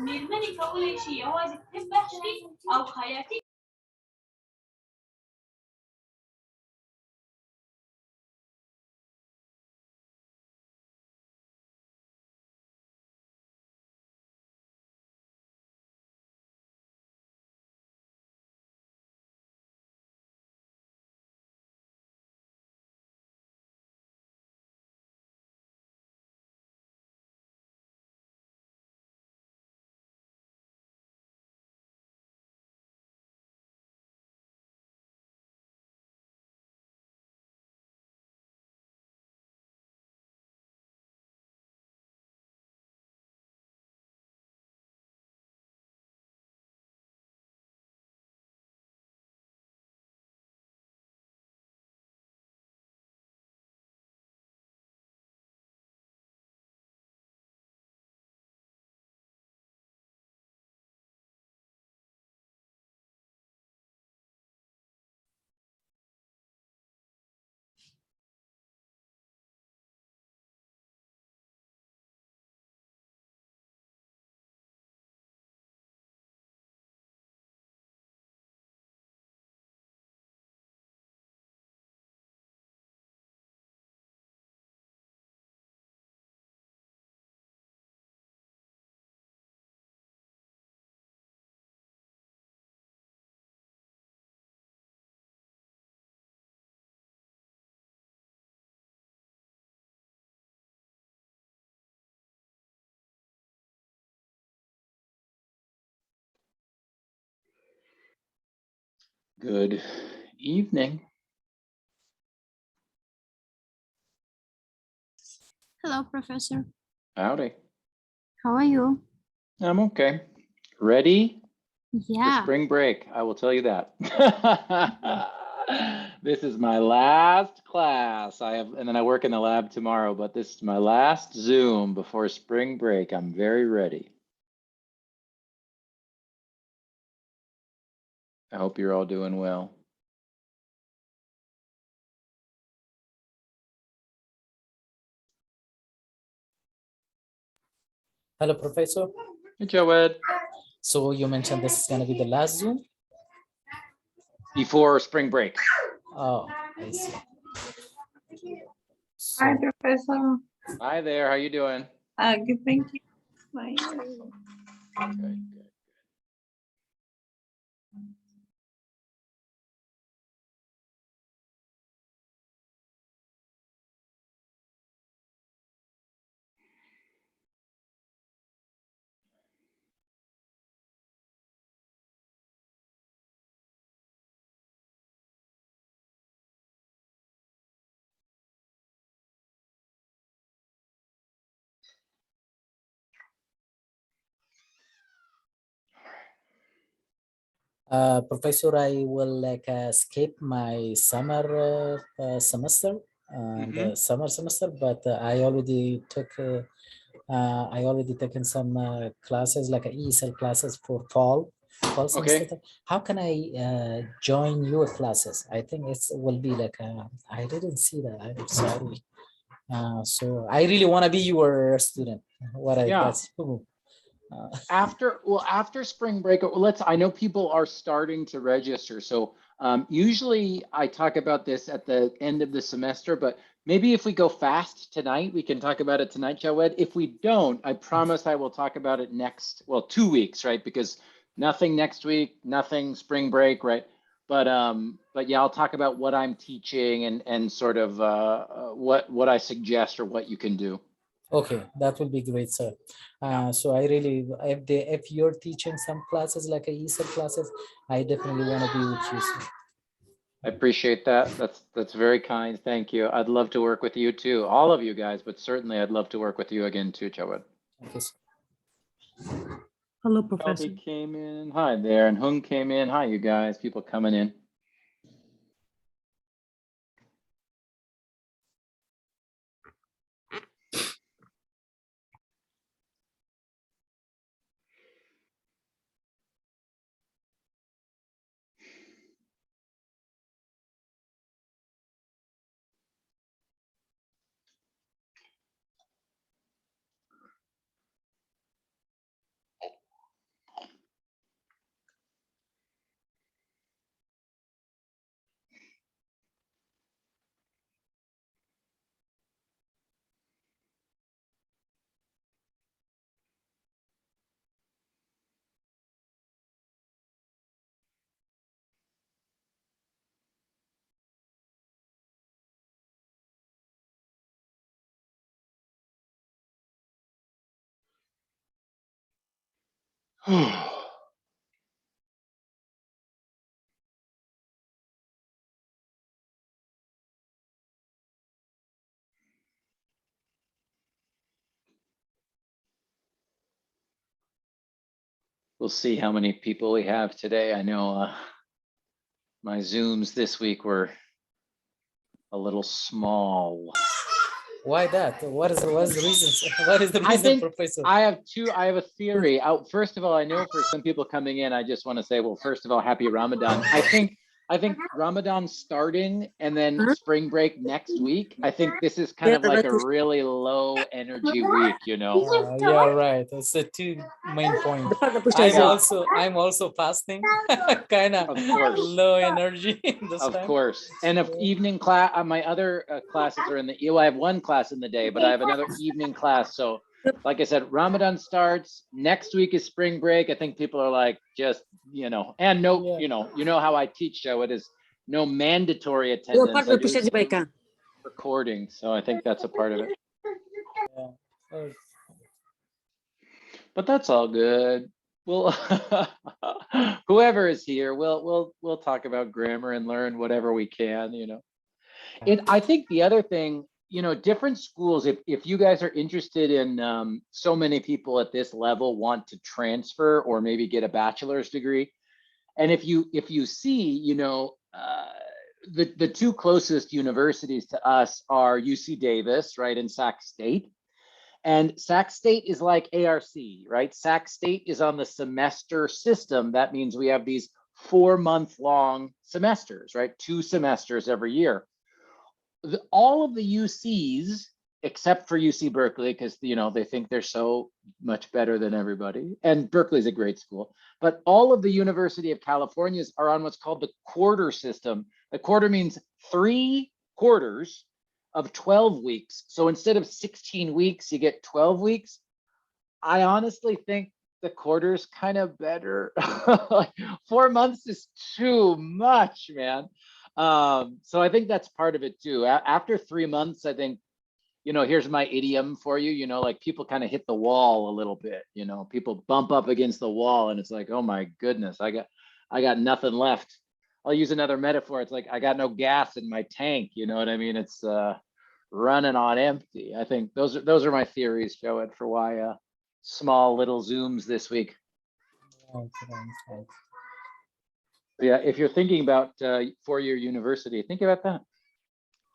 مېرمنې کولی شي یوازې طب بخش کړي او خیاطي Good evening. Hello, Professor. Howdy. How are you? I'm okay. Ready for Yeah. spring break, I will tell you that. This is my last class. And then I work in the lab tomorrow, but this is my last Zoom before spring break. I'm very ready. I hope you're all doing well. Hello, Professor. Hey, Joed. So you mentioned this is going to be the last Zoom? Before spring break. Oh, I see. So, Hi, Professor. Hi there. How you doing? Good, thank you. Bye. Good. Professor, I will skip my summer semester and summer semester, but I already taken some classes like ESL classes for fall semester. Okay. How can I join your classes? I think it will be like I didn't see that. I'm sorry. So I really want to be your student. That's cool. After spring break, I know people are starting to register. So usually I talk about this at the end of the semester, but maybe if we go fast tonight, we can talk about it tonight, Jawed. If we don't, I promise I will talk about it next, 2 weeks, right? Because nothing next week, nothing spring break, right? But yeah, I'll talk about what I'm teaching and sort of what I suggest or what you can do. Okay, that will be great, sir. So I really, if you're teaching some classes like a ESL classes, I definitely want to be with you, sir. I appreciate that. That's very kind. Thank you. I'd love to work with you too, all of you guys, but certainly I'd love to work with you again too, Jawed. Thank you, sir. Hello, Professor. Kelby came in. Hi there. And Hung came in. Hi, you guys. People coming in. We'll see how many people we have today. I know my Zooms this week were a little small. Why that? What is the reason? What is the I reason, think Professor? I have a theory. First of all, I know for some people coming in, I just want to say, well, first of all, happy Ramadan. I think Ramadan starting and then spring break next week. I think this is kind of like a really low energy week, you know. Yeah, right. That's the two main points. I'm also fasting, kind of Of course. low energy this Of time. course. And if evening class, my other classes are in the, I have one class in the day, but I have another evening class. So like I said, Ramadan starts, next week is spring break. I think people are like, just, you know, and no, Yeah. you know how I teach, Joe, it is no mandatory attendance. I do some recording. So I think that's a part of it, Yeah. Oh, but that's all good. Well, whoever is here, we'll talk about grammar and learn whatever we can, you know. I think the other thing, you know, different schools, if you guys are interested in, so many people at this level want to transfer or maybe get a bachelor's degree. And if you see, you know, the two closest universities to us are UC Davis, right, and Sac State. And Sac State is like ARC, right? Sac State is on the semester system. That means we have these 4-month-long semesters, right? 2 semesters every year. All of the UCs, except for UC Berkeley, because, you know, they think they're so much better than everybody. And Berkeley's a great school. But all of the University of California's are on what's called the quarter system. The quarter means 3 quarters of 12 weeks. So instead of 16 weeks, you get 12 weeks. I honestly think the quarter's kind of better. Like 4 months is too much, man. So I think that's part of it too. After 3 months, I think, you know, here's my idiom for you, you know, like people kind of hit the wall a little bit, you know, people bump up against the wall and it's like, oh my goodness, I got nothing left. I'll use another metaphor. It's like, I got no gas in my tank. You know what I mean? It's running on empty. I think those are my theories, Joed, for why small little Zooms this week. right. Yeah, if you're thinking about 4-year university, think about that.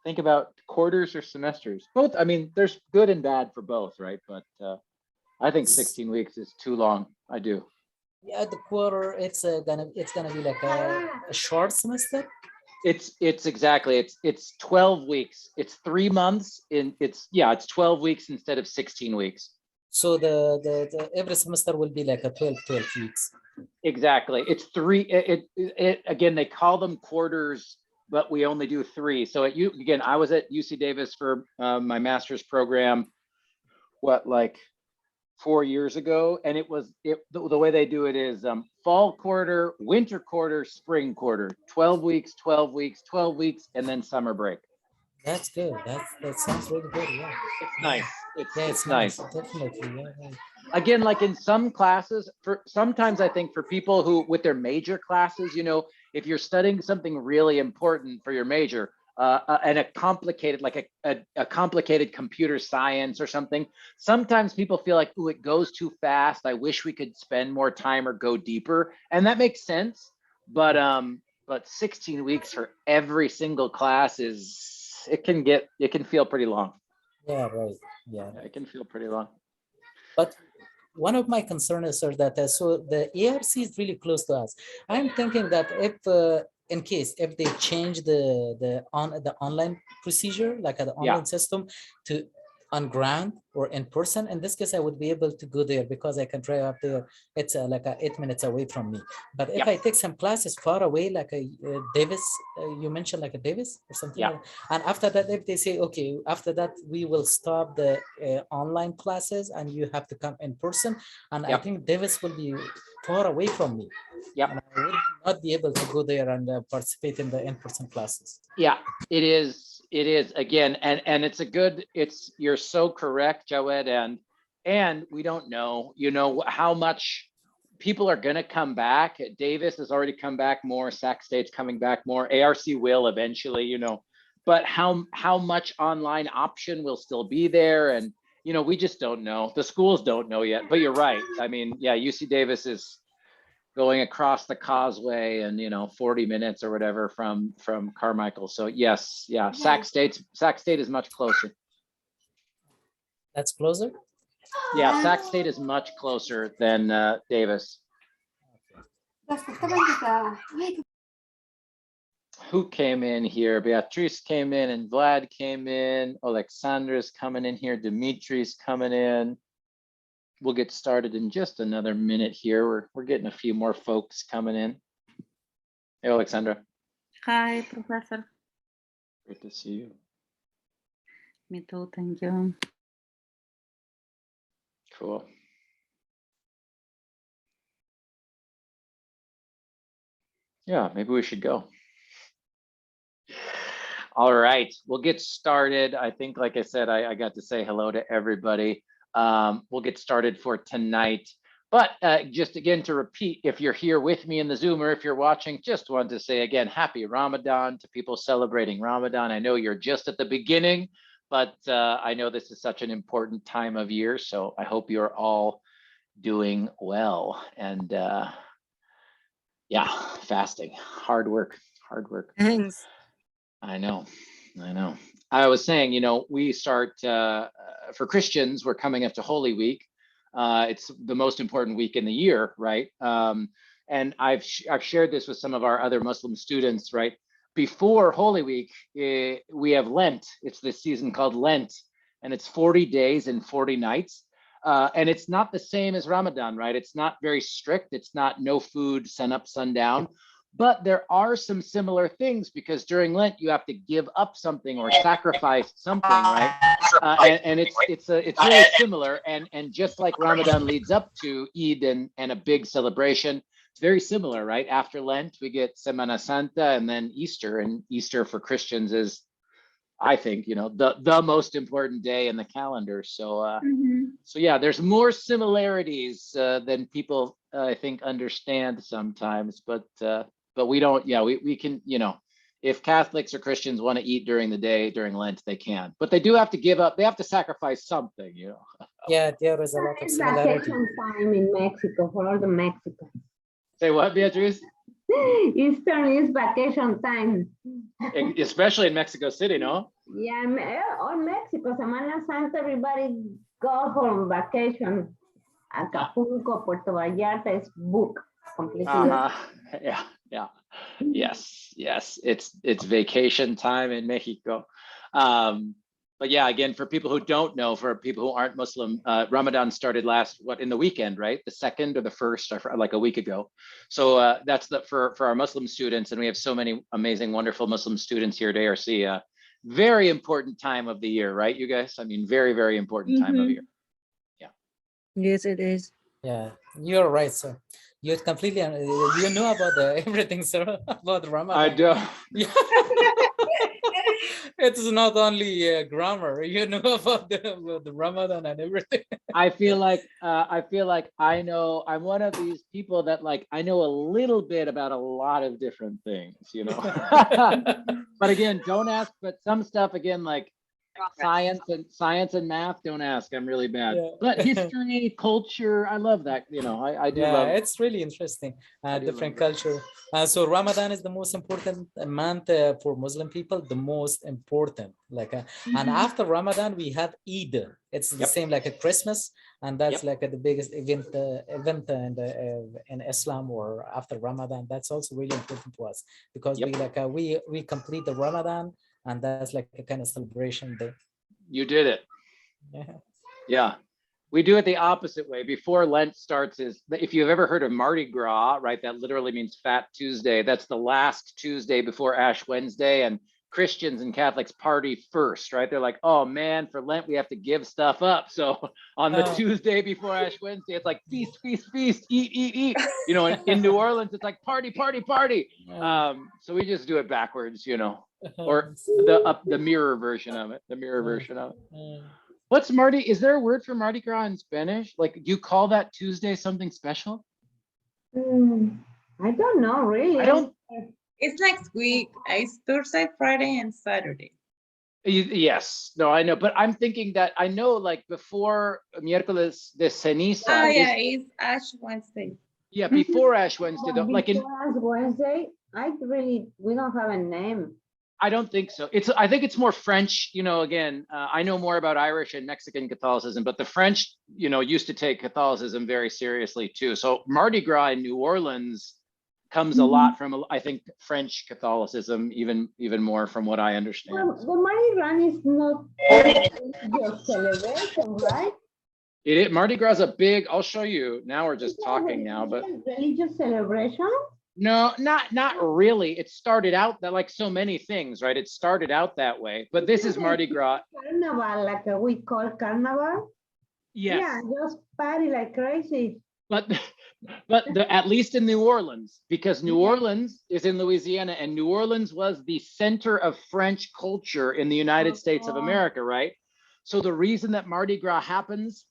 Think about quarters or semesters. Both, I mean, there's good and bad for both, right? But I think 16 weeks is too long. I do. Yeah, the quarter, it's gonna be like a short semester. It's exactly, it's 12 weeks. It's 3 months it's 12 weeks instead of 16 weeks. So the every semester will be like a 12 weeks. Exactly. It's 3, it again, they call them quarters, but we only do 3. So again, I was at UC Davis for my master's program, like 4 years ago, and the way they do it is fall quarter, winter quarter, spring quarter, 12 weeks, 12 weeks, 12 weeks, and then summer break. That's good. That sounds really good. Yeah. It's nice. It's nice. nice. Definitely. Yeah. Again, like in some classes, sometimes I think for people who with their major classes, you know, if you're studying something really important for your major, and a complicated, like a complicated computer science or something, sometimes people feel like, oh, it goes too fast. I wish we could spend more time or go deeper. And that makes sense. But 16 weeks for every single class it can feel pretty long. Yeah, right. Yeah. It can feel pretty long. But one of my concerns is, sir, that so the ARC is really close to us. I'm thinking that if they change the online procedure, like the online system, to on ground or in person, in this case, I would be able to go there because I can drive up there. It's like 8 minutes away from me. But if I take some classes far away, like a Davis, you mentioned like a Davis or something, and after that, if they say, okay, after that, we will stop the online classes and you have to come in person, and I think Davis will be far away from me. And I would not be able to go there and participate in the in-person classes. Yeah, it is again, and you're so correct, Joed, and we don't know, you know, how much people are going to come back. Davis has already come back more. Sac State's coming back more. ARC will eventually, you know, but how much online option will still be there? And, you know, we just don't know. The schools don't know yet, but you're right. I mean, yeah, UC Davis is going across the causeway and, you know, 40 minutes or whatever from Carmichael. So yes, yeah, Sac State is much closer. That's closer? Yeah, Sac State is much closer than Davis. Who came in here? Beatrice came in and Vlad came in. Alexandra's coming in here. Dimitri's coming in. We'll get started in just another minute here. We're getting a few more folks coming in. Hey, Alexandra. Hi, Professor. Great to see you. Me too, thank you. Cool. Yeah, maybe we should go. All right, we'll get started. I think, like I said, I got to say hello to everybody. We'll get started for tonight. But just again to repeat, if you're here with me in the Zoom or if you're watching, just want to say again, happy Ramadan to people celebrating Ramadan. I know you're just at the beginning, but I know this is such an important time of year. So I hope you're all doing well. And yeah, fasting, hard work. Thanks. I know. I was saying, you know, we start for Christians, we're coming up to Holy Week. It's the most important week in the year, right? And I've shared this with some of our other Muslim students, right? Before Holy Week, we have Lent. It's this season called Lent, and it's 40 days and 40 nights. And it's not the same as Ramadan, right? It's not very strict. It's not no food, sun up, sundown. But there are some similar things because during Lent you have to give up something or sacrifice something, right? And it's really similar. And just like Ramadan leads up to Eid and a big celebration, it's very similar, right? After Lent we get Semana Santa and then Easter. And Easter for Christians is, I think, you know, the most important day in the calendar. So so yeah, there's more similarities than people I think understand sometimes, but we don't, yeah, we can, you know, if Catholics or Christians want to eat during the day, during Lent, they can, but they do have to give up, they have to sacrifice something, you know. Yeah, there is a lot of similarity. Vacation time in Mexico for all the Mexicans. Say what, Beatriz? Easter is vacation time. Especially in Mexico City, no? Yeah, on Mexico, Semana Santa, everybody go for vacation. Acapulco, Puerto Vallarta is booked completely. Yeah. Yes. It's vacation time in Mexico. But yeah, again, for people who don't know, for people who aren't Muslim, Ramadan started in the weekend, right? The 2nd or the 1st, like a week ago. So that's for our Muslim students, and we have so many amazing, wonderful Muslim students here at ARC. Very important time of the year, right, you guys? I mean, very, very important time of year. Yeah. Yes, it is. Yeah, you're right, sir. You completely, you know about everything, sir, about Ramadan. I do. Yeah. It's not only grammar, you know about the Ramadan and everything. I feel like I know, I'm one of these people that like, I know a little bit about a lot of different things, you know. But again, don't ask, but some stuff again, like science and math, don't ask, I'm really bad. Yeah. But history, culture, I love that, you know. I do love it. It's really interesting. Different culture. So Ramadan is the most important month for Muslim people, the most important, like and after Ramadan we have Eid. It's the same like a Christmas, and that's like the biggest event in Islam, or after Ramadan. That's also really important to us because we complete the Ramadan, and that's like a kind of celebration day. You did it. Yeah. We do it the opposite way. Before Lent starts is, if you've ever heard of Mardi Gras, right? That literally means Fat Tuesday. That's the last Tuesday before Ash Wednesday. And Christians and Catholics party first, right? They're like, oh man, for Lent, we have to give stuff up. So on the Tuesday before Ash Wednesday, it's like feast, feast, feast, eat. You know, in New Orleans, it's like party, party, party. So we just do it backwards, you know, or the mirror version of it, What's Mardi? Is there a word for Mardi Gras in Spanish? Like, do you call that Tuesday something special? I don't know, really. I don't, It's next week. It's Thursday, Friday, and Saturday. yes, no, I know, but I'm thinking that I know like before miércoles de ceniza. Oh, yeah, is- it's Ash Wednesday. yeah, before Ash Wednesday, though, like in, Before Ash Wednesday, we don't have a name. I don't think so. I think it's more French, again, I know more about Irish and Mexican Catholicism, but the French, used to take Catholicism very seriously too. So Mardi Gras in New Orleans comes a lot from, I think, French Catholicism, even more from what I understand. Well, the Mardi Gras is not your celebration, right? Mardi Gras is a big, I'll show you. Now we're just talking now, but Religious celebration? no, not really. It started out that like so many things, right? It started out that way, but this is Mardi Gras. Carnival, like we call carnival. Yes. Yeah, just party like crazy. But at least in New Orleans, because New Orleans is in Louisiana, and New Orleans was the center of French culture in the United States of America, right? So the reason that Mardi Gras happens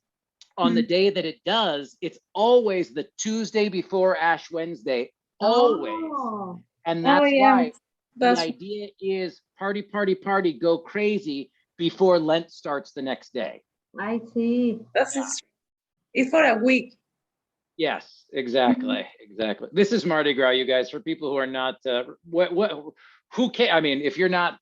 on the day that it does, it's always the Tuesday before Ash Wednesday, always. Oh. And that's yeah. why That's the idea is party, party, party, go crazy before Lent starts the next day. I see. it's for a week. Yes, exactly, exactly. This is Mardi Gras, you guys. For people who are not, who can? I mean, if you're not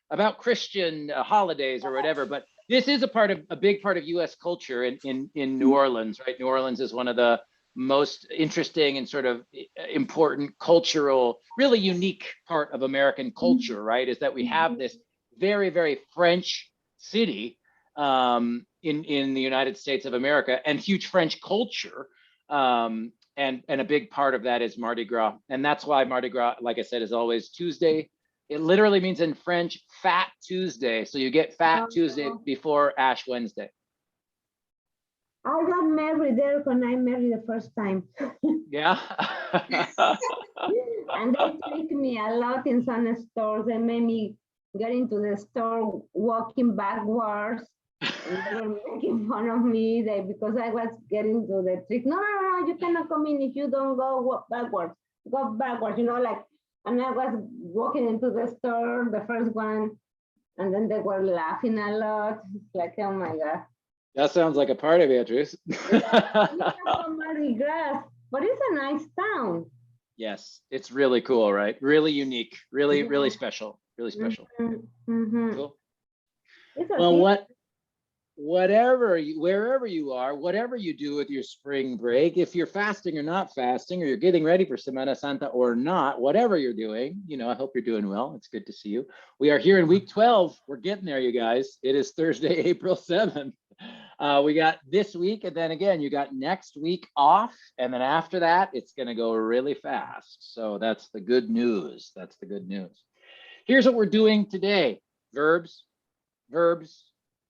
about Christian holidays or whatever, but this is a big part of U.S. culture in New Orleans, right? New Orleans is one of the most interesting and sort of important cultural, really unique part of American culture, right? Is that we have this very, very French city in the United States of America, and huge French culture. And a big part of that is Mardi Gras. And that's why Mardi Gras, like I said, is always Tuesday. It literally means in French, Fat Tuesday. So you get Fat Tuesday before Ash Wednesday. I got married there when I married the first time. Yeah. And they tricked me a lot in some stores. They made me get into the store walking backwards. And they were making fun of me because I was getting to the trick. No, you cannot come in if you don't go backwards. Go backwards, and I was walking into the store, the first one, and then they were laughing a lot. It's like, oh my God. That sounds like a party, Beatrice. Mardi Gras, but it's a nice town. Yes, it's really cool, right? Really unique, really, really special, really special. Cool. Well, wherever you are, whatever you do with your spring break, if you're fasting or not fasting, or you're getting ready for Semana Santa or not, whatever you're doing, I hope you're doing well. It's good to see you. We are here in week 12. We're getting there, you guys. It is Thursday, April 7th. We got this week, and then again, you got next week off, and then after that, it's going to go really fast. So that's the good news. That's the good news. Here's what we're doing today. Verbs, verbs,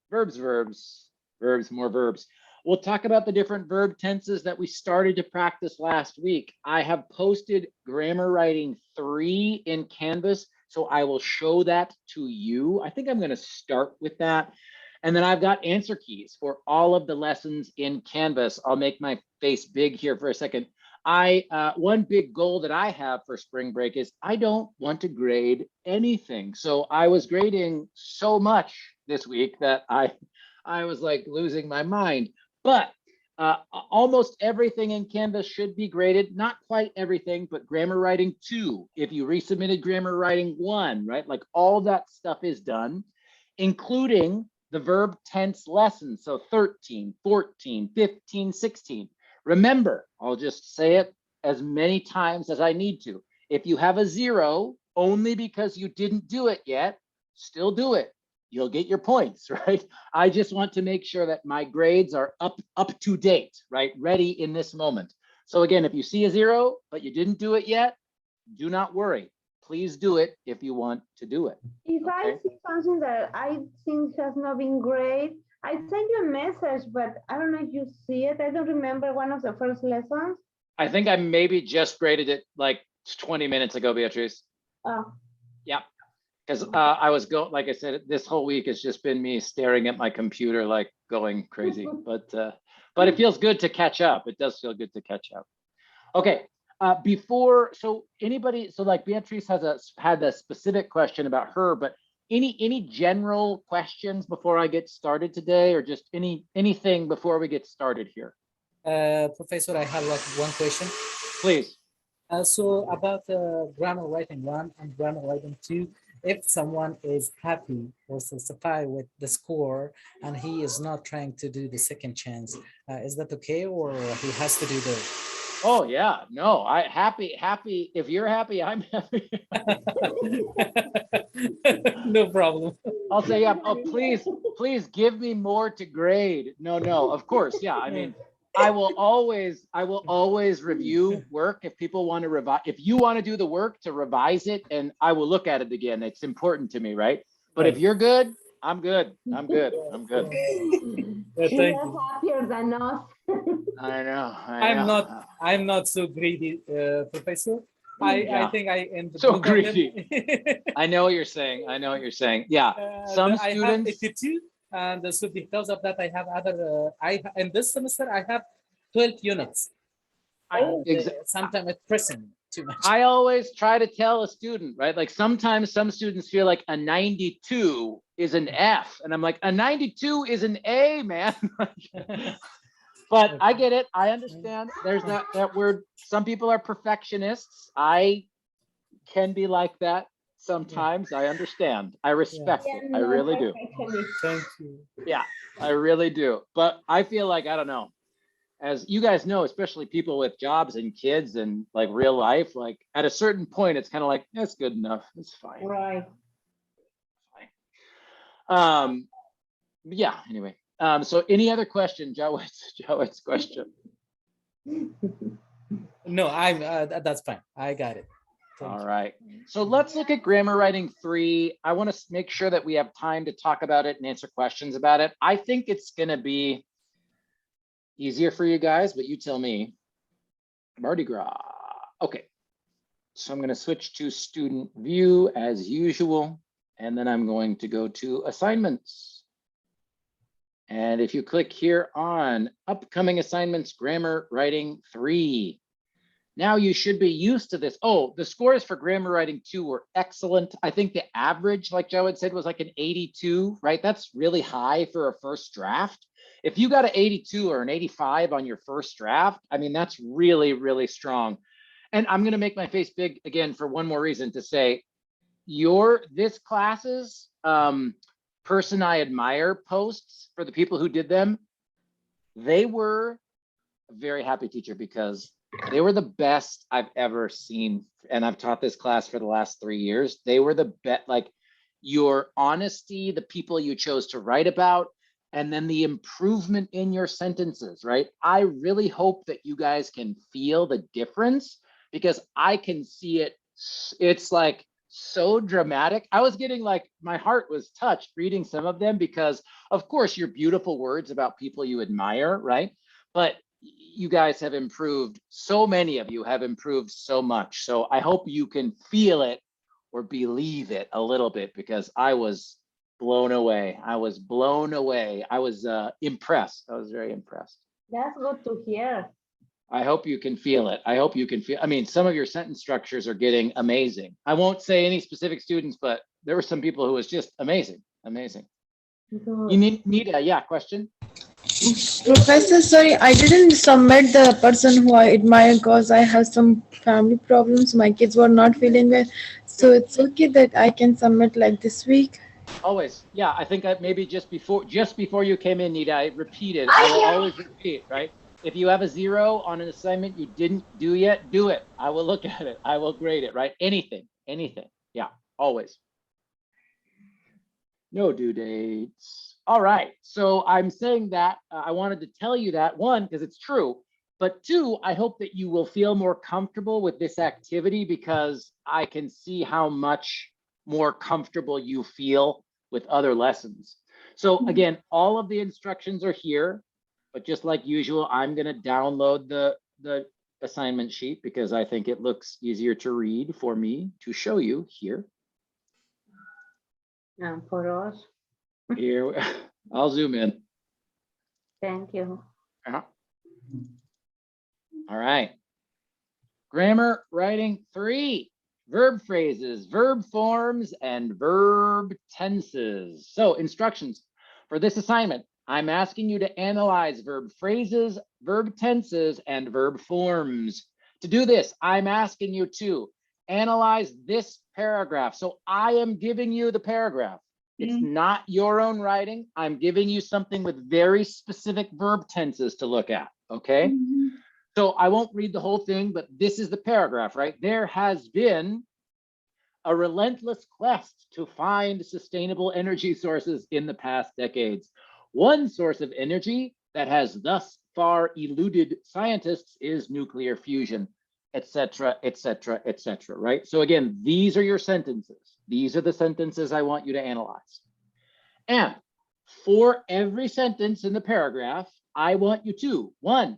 verbs, verbs, verbs, more verbs. We'll talk about the different verb tenses that we started to practice last week. I have posted grammar writing 3 in Canvas, so I will show that to you. I think I'm going to start with that. And then I've got answer keys for all of the lessons in Canvas. I'll make my face big here for a second. One big goal that I have for spring break is I don't want to grade anything. So I was grading so much this week that I was like losing my mind. But almost everything in Canvas should be graded. Not quite everything, but grammar writing 2. If you resubmitted grammar writing 1, right? Like all that stuff is done, including the verb tense lessons. So 13, 14, 15, 16. Remember, I'll just say it as many times as I need to. If you have a 0, only because you didn't do it yet, still do it. You'll get your points, right? I just want to make sure that my grades are up to date, right? Ready in this moment. So again, if you see a 0, but you didn't do it yet, do not worry. Please do it if you want to do it. If I see something that I think has not been great, I send you a message, but I don't know if you see it. I don't remember one of the first lessons. I think I maybe just graded it like 20 minutes ago, Beatrice. Oh. Yeah, because like I said, this whole week has just been me staring at my computer, like going crazy. But it feels good to catch up. It does feel good to catch up. Okay, so anybody, so like Beatrice had a specific question about her, but any general questions before I get started today, or just anything before we get started here? Professor, I have like one question. Please. So about grammar writing 1 and grammar writing 2, if someone is happy or satisfied with the score and he is not trying to do the second chance, is that okay, or he has to do the? Oh yeah, no, happy. If you're happy, I'm happy. No problem. I'll say, yeah, oh, please give me more to grade. No, of course. Yeah. I mean, I will always review work if people want to revise. If you want to do the work to revise it, and I will look at it again. It's important to me, right? But if you're good, I'm good. I'm good. She's happier than us. I know. I'm not so greedy, Professor. I think I am so greedy. I know what you're saying. Yeah. Some I students. have 82, and so because of that, I have other. In this semester I have 12 units. Sometimes it's pressing too much. I always try to tell a student, right? Like sometimes some students feel like a 92 is an F, and I'm like, a 92 is an A, man. But I get it. I understand. There's that word. Some people are perfectionists. I can be like that sometimes. I understand. I respect it. I really do. Thank you. Yeah, I really do. But I feel like, I don't know, as you guys know, especially people with jobs and kids and like real life, like at a certain point, it's kind of like, that's good enough. It's fine. Right. Fine. Yeah, anyway. So any other question, Jawed's question? No, that's fine. I got it. All right. So let's look at grammar writing 3. I want to make sure that we have time to talk about it and answer questions about it. I think it's going to be easier for you guys, but you tell me. Mardi Gras. Okay. So I'm going to switch to student view as usual, and then I'm going to go to assignments. And if you click here on upcoming assignments, grammar writing 3, now you should be used to this. Oh, the scores for grammar writing 2 were excellent. I think the average, like Joe had said, was like an 82, right? That's really high for a first draft. If you got an 82 or an 85 on your first draft, I mean, that's really, really strong. And I'm going to make my face big again for one more reason to say this class's person I admire posts for the people who did them, they were a very happy teacher because they were the best I've ever seen. And I've taught this class for the last 3 years. They were the best, like your honesty, the people you chose to write about, and then the improvement in your sentences, right? I really hope that you guys can feel the difference because I can see it. It's like so dramatic. I was getting like, my heart was touched reading some of them because of course your beautiful words about people you admire, right? But you guys have improved. So many of you have improved so much. So I hope you can feel it or believe it a little bit because I was blown away. I was impressed. I was very impressed. That's good to hear. I hope you can feel it. I mean, some of your sentence structures are getting amazing. I won't say any specific students, but there were some people who was just amazing. You need a question? Professor, sorry, I didn't submit the person who I admire because I have some family problems. My kids were not feeling well. So it's okay that I can submit like this week. Always. Yeah, I think maybe just before you came in, Nita, I repeated. I will always repeat, right? If you have a 0 on an assignment you didn't do yet, do it. I will look at it. I will grade it, right? Anything. Yeah, always. No due dates. All right. So I'm saying that I wanted to tell you that, 1, because it's true, but 2, I hope that you will feel more comfortable with this activity because I can see how much more comfortable you feel with other lessons. So again, all of the instructions are here. But just like usual, I'm going to download the assignment sheet because I think it looks easier to read for me to show you here. And for us. Here, I'll zoom in. Thank you. All right. Grammar writing 3, verb phrases, verb forms, and verb tenses. So instructions for this assignment. I'm asking you to analyze verb phrases, verb tenses, and verb forms. To do this, I'm asking you to analyze this paragraph. So I am giving you the paragraph. It's not your own writing. I'm giving you something with very specific verb tenses to look at, okay? So I won't read the whole thing, but this is the paragraph, right? There has been a relentless quest to find sustainable energy sources in the past decades. One source of energy that has thus far eluded scientists is nuclear fusion, etc., etc., etc., right? So again, these are your sentences. These are the sentences I want you to analyze. And for every sentence in the paragraph, I want you to, 1,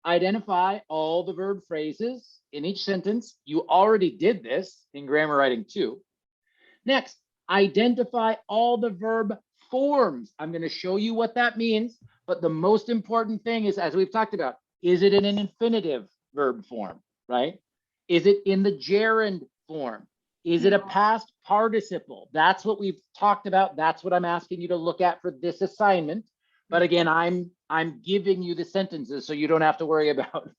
identify all the verb phrases in each sentence. You already did this in grammar writing 2. Next, identify all the verb forms. I'm going to show you what that means, but the most important thing is, as we've talked about, is it in an infinitive verb form, right? Is it in the gerund form? Is it a past participle? That's what we've talked about. That's what I'm asking you to look at for this assignment. But again, I'm giving you the sentences so you don't have to worry about,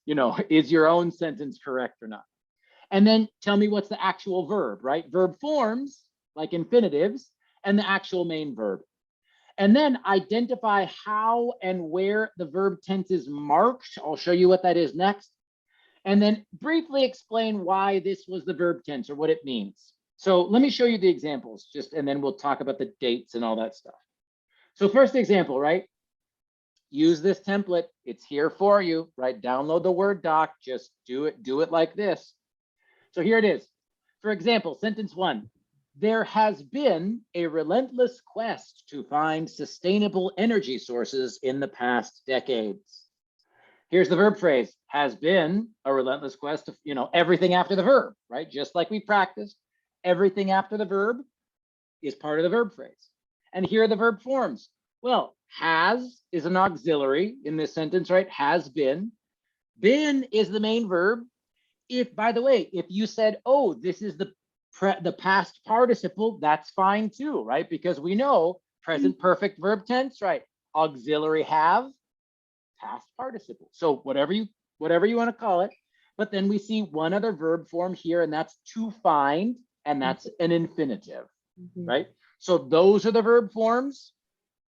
you know, is your own sentence correct or not? And then tell me what's the actual verb, right? Verb forms, like infinitives, and the actual main verb. And then identify how and where the verb tense is marked. I'll show you what that is next. And then briefly explain why this was the verb tense or what it means. So let me show you the examples and then we'll talk about the dates and all that stuff. So first example, right? Use this template. It's here for you, right? Download the Word doc, just do it like this. So here it is. For example, sentence 1, there has been a relentless quest to find sustainable energy sources in the past decades. Here's the verb phrase, has been a relentless quest of, you know, everything after the verb, right? Just like we practiced, everything after the verb is part of the verb phrase. And here are the verb forms. Well, has is an auxiliary in this sentence, right? Has been. Been is the main verb. If, by the way, if you said, oh, this is the past participle, that's fine too, right? Because we know present perfect verb tense, right? Auxiliary have, past participle. So whatever you want to call it. But then we see one other verb form here, and that's to find, and that's an infinitive, right? So those are the verb forms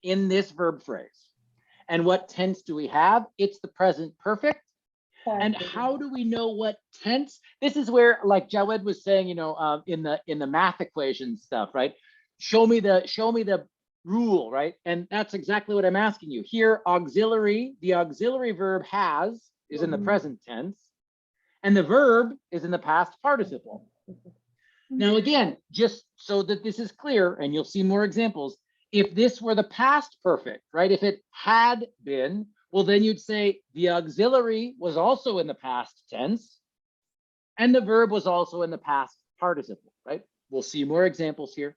in this verb phrase. And what tense do we have? It's the present perfect. And how do we know what tense? This is where, like Jawed was saying, you know, in the math equation stuff, right? Show me the rule, right? And that's exactly what I'm asking you here. The auxiliary verb has is in the present tense, and the verb is in the past participle. Now, again, just so that this is clear, and you'll see more examples, if this were the past perfect, right? If it had been, well, then you'd say the auxiliary was also in the past tense, and the verb was also in the past participle, right? We'll see more examples here.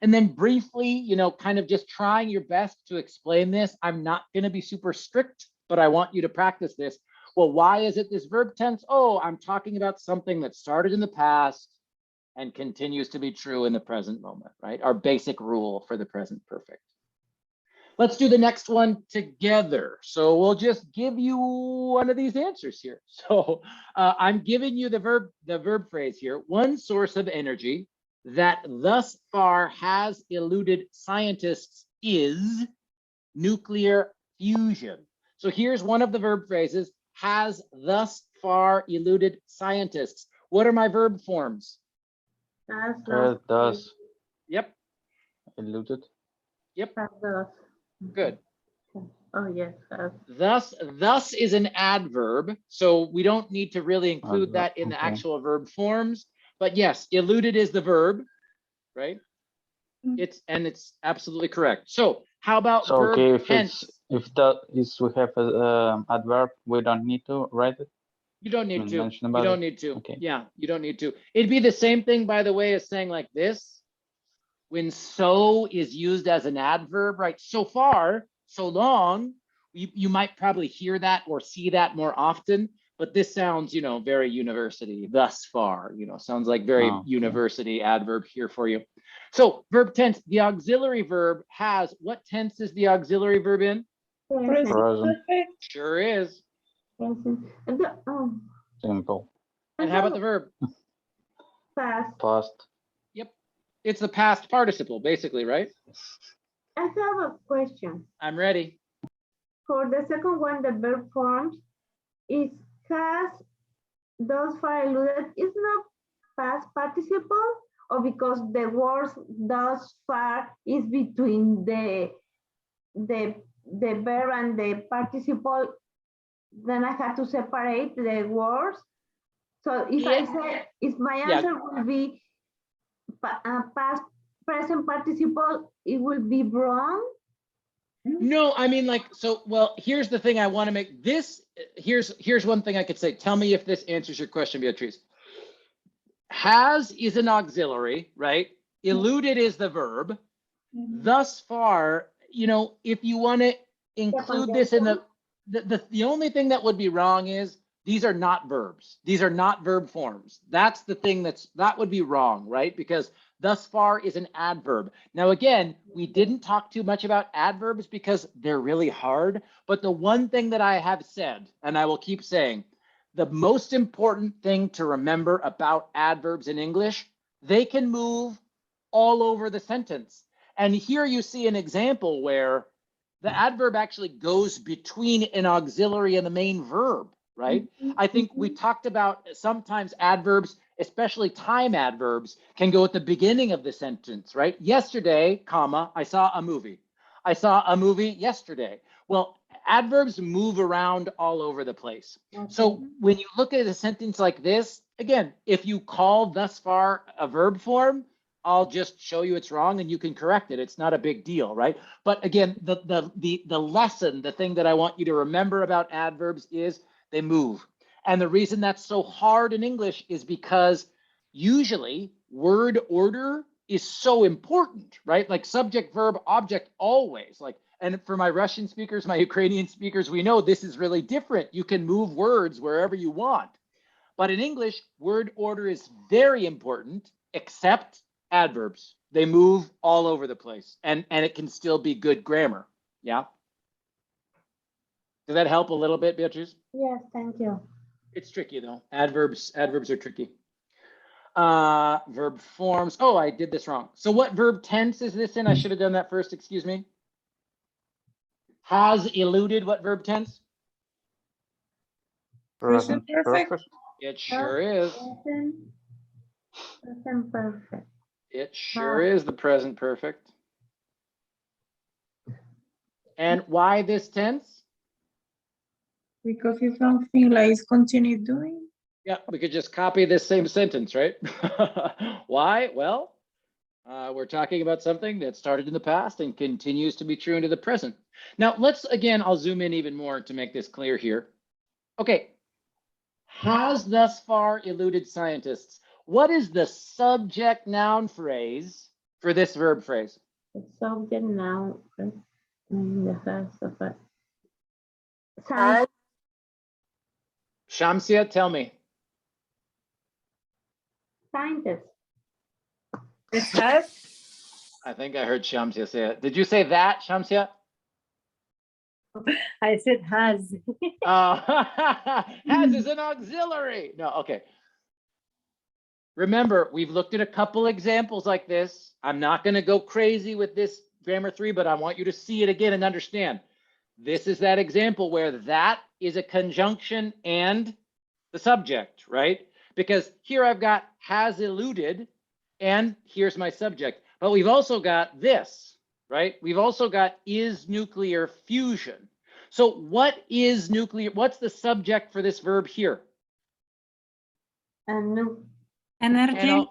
And then briefly, you know, kind of just trying your best to explain this. I'm not going to be super strict, but I want you to practice this. Well, why is it this verb tense? Oh, I'm talking about something that started in the past and continues to be true in the present moment, right? Our basic rule for the present perfect. Let's do the next one together. So we'll just give you one of these answers here. So I'm giving you the verb phrase here. One source of energy that thus far has eluded scientists is nuclear fusion. So here's one of the verb phrases, has thus far eluded scientists. What are my verb forms? Does. Yep. Eluded. Yep. Does. Good. Oh, yes. Thus is an adverb, so we don't need to really include that in the actual verb forms. But yes, eluded is the verb, right? It's absolutely correct. So how about So verb okay, tense? if that is we have a adverb, we don't need to write it. You don't need to. Mention You about don't it? need to. Okay. Yeah, you don't need to. It'd be the same thing, by the way, as saying like this. When so is used as an adverb, right? So far, so long, you might probably hear that or see that more often. but this sounds, you know, very university thus far, you know, sounds like very Oh, university adverb here for you. So verb tense, the auxiliary verb has, what tense is the auxiliary verb in? Present. present, Sure is. Present. simple, And how about the verb? Past. past, Yep. It's the past participle, basically, right? I have a question. I'm ready. For the second one, the verb forms is has thus far eluded is not past participle, or because the words thus far is between the verb and the participle, then I have to separate the words. So if I say, if my Yeah. answer will be past present participle, it will be wrong. No, I mean, like, so, well, here's the thing I want to make this, here's one thing I could say. Tell me if this answers your question, Beatrice. Has is an auxiliary, right? Eluded is the verb. Thus far, you know, if you want to include this in the only thing that would be wrong is these are not verbs. These are not verb forms. That's the thing that would be wrong, right? Because thus far is an adverb. Now, again, we didn't talk too much about adverbs because they're really hard. But the one thing that I have said, and I will keep saying, the most important thing to remember about adverbs in English, they can move all over the sentence. And here you see an example where the adverb actually goes between an auxiliary and the main verb, right? I think we talked about sometimes adverbs, especially time adverbs, can go at the beginning of the sentence, right? Yesterday, comma, I saw a movie. I saw a movie yesterday. Well, adverbs move around all over the place. So when you look at a sentence like this, again, if you call thus far a verb form, I'll just show you it's wrong and you can correct it. It's not a big deal, right? But again, the lesson, the thing that I want you to remember about adverbs is they move. And the reason that's so hard in English is because usually word order is so important, right? Like subject, verb, object, always. Like, and for my Russian speakers, my Ukrainian speakers, we know this is really different. You can move words wherever you want. But in English, word order is very important, except adverbs. They move all over the place, and it can still be good grammar. Yeah. Does that help a little bit, Beatrice? Yes, thank you. It's tricky though. Adverbs are tricky. Verb forms. Oh, I did this wrong. So what verb tense is this in? I should have done that first. Excuse me. Has eluded. What verb tense? present perfect, It sure is. Present perfect. It sure is the present perfect. And why this tense? Because it's something like it's continue doing. Yeah, we could just copy this same sentence, right? Why? Well, we're talking about something that started in the past and continues to be true into the present. Now, I'll zoom in even more to make this clear here. Okay. Has thus far eluded scientists. What is the subject noun phrase for this verb phrase? The subject noun in the first of it. Shamsia, tell me. Scientist. It has. I think I heard Shamsia say it. Did you say that, Shamsia? I said has. Has is an auxiliary. No, okay. Remember, we've looked at a couple examples like this. I'm not going to go crazy with this grammar 3, but I want you to see it again and understand. This is that example where that is a conjunction and the subject, right? Because here I've got has eluded and here's my subject. But we've also got this, right? We've also got is nuclear fusion. So what is nuclear? What's the subject for this verb here? Energy.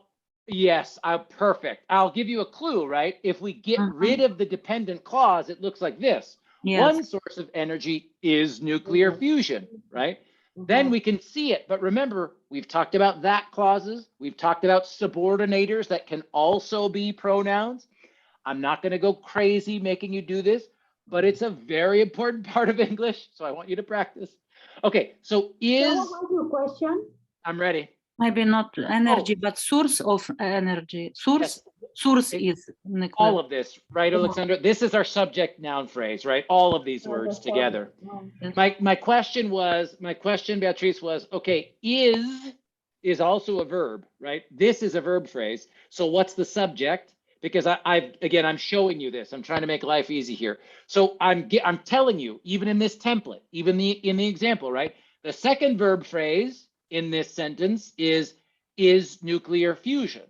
Yes, perfect. I'll give you a clue, right? If we get rid of the dependent clause, it looks like this. Yes. One source of energy is nuclear fusion, right? Then we can see it. But remember, we've talked about that clauses. We've talked about subordinators that can also be pronouns. I'm not going to go crazy making you do this, but it's a very important part of English. So I want you to practice. Okay, so is, What was your question? I'm ready. Maybe not energy, but source of energy. Source, Yes. source It- is nuclear. All of this, right, Alexandra? This is our subject noun phrase, right? All of these words together. Yes. My question, Beatrice, was, okay, is also a verb, right? This is a verb phrase. So what's the subject? Because I'm showing you this. I'm trying to make life easy here. So I'm telling you, even in this template, even in the example, right? The second verb phrase in this sentence is nuclear fusion.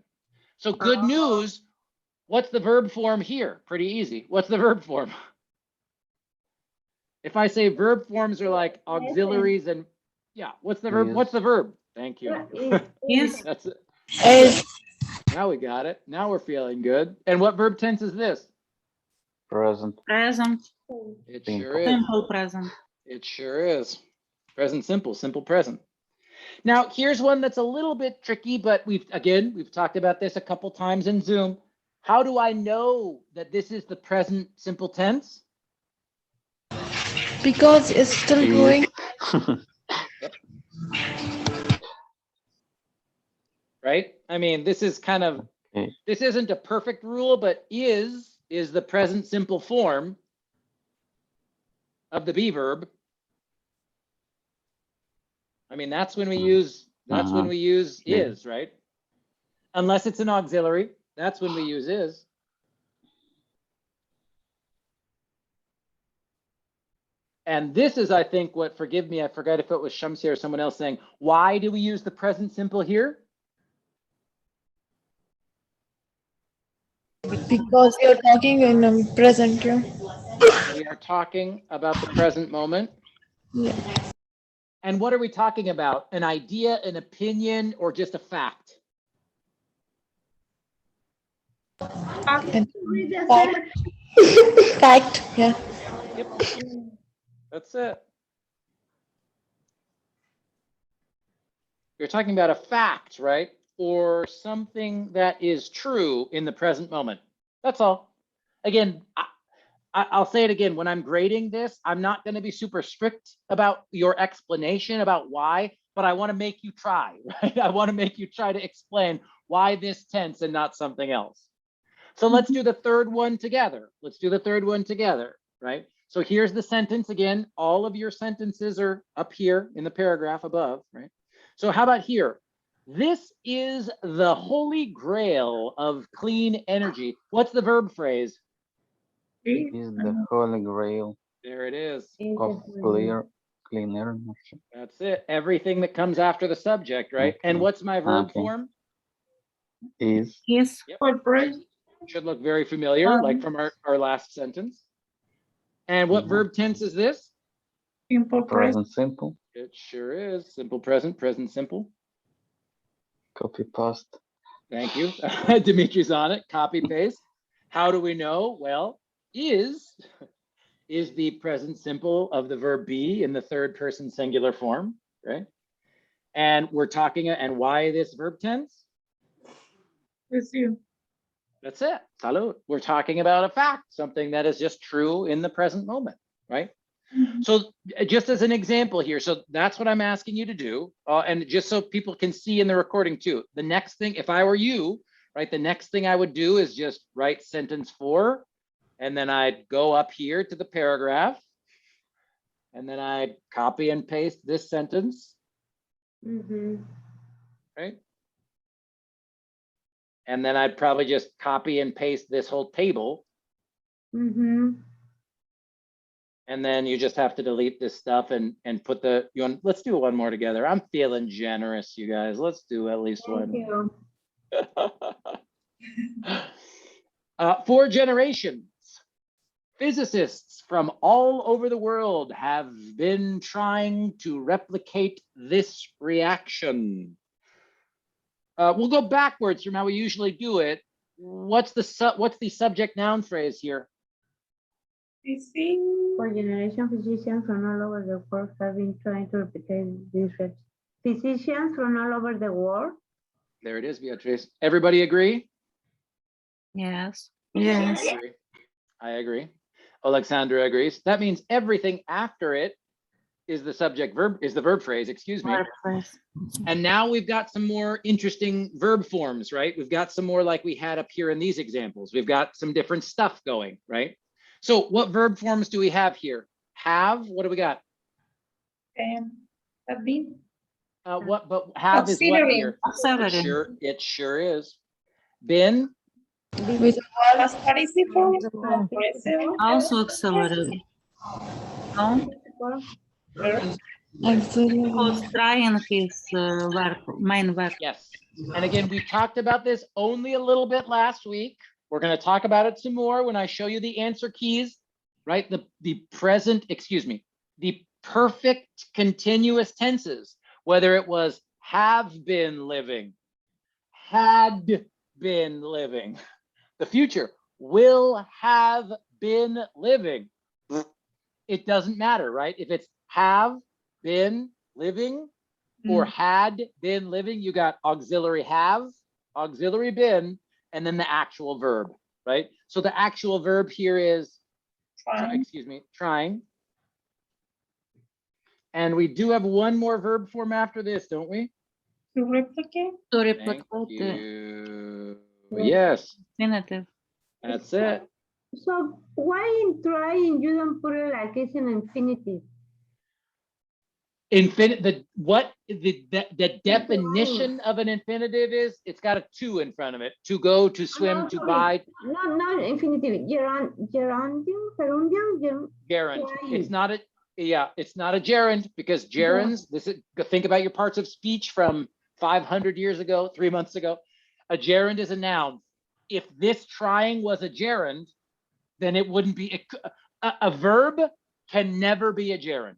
So good news. What's the verb form here? Pretty easy. What's the verb form? If I say verb forms are like auxiliaries and yeah, what's the verb? Is. What's the verb? Thank you. Is. That's it. Is. Now we got it. Now we're feeling good. And what verb tense is this? Present. Present. It Simple. sure is. Simple present. It sure is. Present simple, simple present. Now here's one that's a little bit tricky, but we've talked about this a couple times in Zoom. How do I know that this is the present simple tense? Because it's still Is. going. Right? I mean, this is kind of, Okay. this isn't a perfect rule, but is the present simple form of the be verb. I mean, that's when we use, Yeah. is, right? Unless it's an auxiliary, that's when we use is. And this is, I think, what, forgive me, I forgot if it was Shamsi or someone else saying, why do we use the present simple here? Because you're talking in present, yeah. We are talking about the present moment. Yeah. And what are we talking about? An idea, an opinion, or just a fact? And fact, yeah. Yep. That's it. You're talking about a fact, right? Or something that is true in the present moment. That's all. Again, I'll say it again. When I'm grading this, I'm not going to be super strict about your explanation about why, but I want to make you try, right? I want to make you try to explain why this tense and not something else. So let's do the third one together. Let's do the third one together, right? So here's the sentence again. All of your sentences are up here in the paragraph above, right? So how about here? This is the holy grail of clean energy. What's the verb phrase? Is the holy grail There it is. of clean energy. That's it. Everything that comes after the subject, right? And Okay. what's my verb Okay. form? Is. Is. Should look very familiar, like from our last sentence. And what verb tense is this? Simple present. Present simple. It sure is. Simple present, present simple. Copy paste. Thank you. Dimitri's on it. Copy paste. How do we know? Well, is the present simple of the verb be in the third person singular form, right? And we're talking, and why this verb tense? With you. That's it. Salud. We're talking about a fact, something that is just true in the present moment, right? So just as an example here, so that's what I'm asking you to do. And just so people can see in the recording too, the next thing, if I were you, right, the next thing I would do is just write sentence 4, and then I'd go up here to the paragraph, and then I'd copy and paste this sentence, right? And then I'd probably just copy and paste this whole table. And then you just have to delete this stuff and put the, let's do one more together. I'm feeling generous, you guys. Let's do at least one. 4 generations. Physicists from all over the world have been trying to replicate this reaction. We'll go backwards from how we usually do it. What's the subject noun phrase here? For generation, physicians from all over the world have been trying to replicate this. Physicians from all over the world. There it is, Beatrice. Everybody agree? Yes. Yes. I agree. Alexandra agrees. That means everything after it is the subject verb, is the verb phrase, excuse me. Verb phrase. And now we've got some more interesting verb forms, right? We've got some more like we had up here in these examples. We've got some different stuff going, right? So what verb forms do we have here? Have, what do we got? Have been. What, but have is what Auxiliary. here? Auxiliary. It sure is. Been, With Past participle. Present. Also auxiliary. No, auxiliary. because trying is verb, main verb. yes. And again, we talked about this only a little bit last week. We're going to talk about it some more when I show you the answer keys, right? The present, excuse me, the perfect continuous tenses, whether it was have been living, had been living, the future will have been living. It doesn't matter, right? If it's have been living or had been living, you got auxiliary have, auxiliary been, and then the actual verb, right? So the actual verb here is, excuse me, trying. And we do have one more verb form after this, don't we? To replicate. To Thank replicate the you. Yes, infinitive. that's it. So why in trying you don't put it like it's an infinitive? The definition of an infinitive is it's got a to in front of it. To go, to swim, to buy. Not infinitive. Gerundium. Gerund. It's not a, yeah, it's not a gerund because gerunds, this is, think about your parts of speech from 500 years ago, 3 months ago. A gerund is a noun. If this trying was a gerund, then it wouldn't be, a verb can never be a gerund.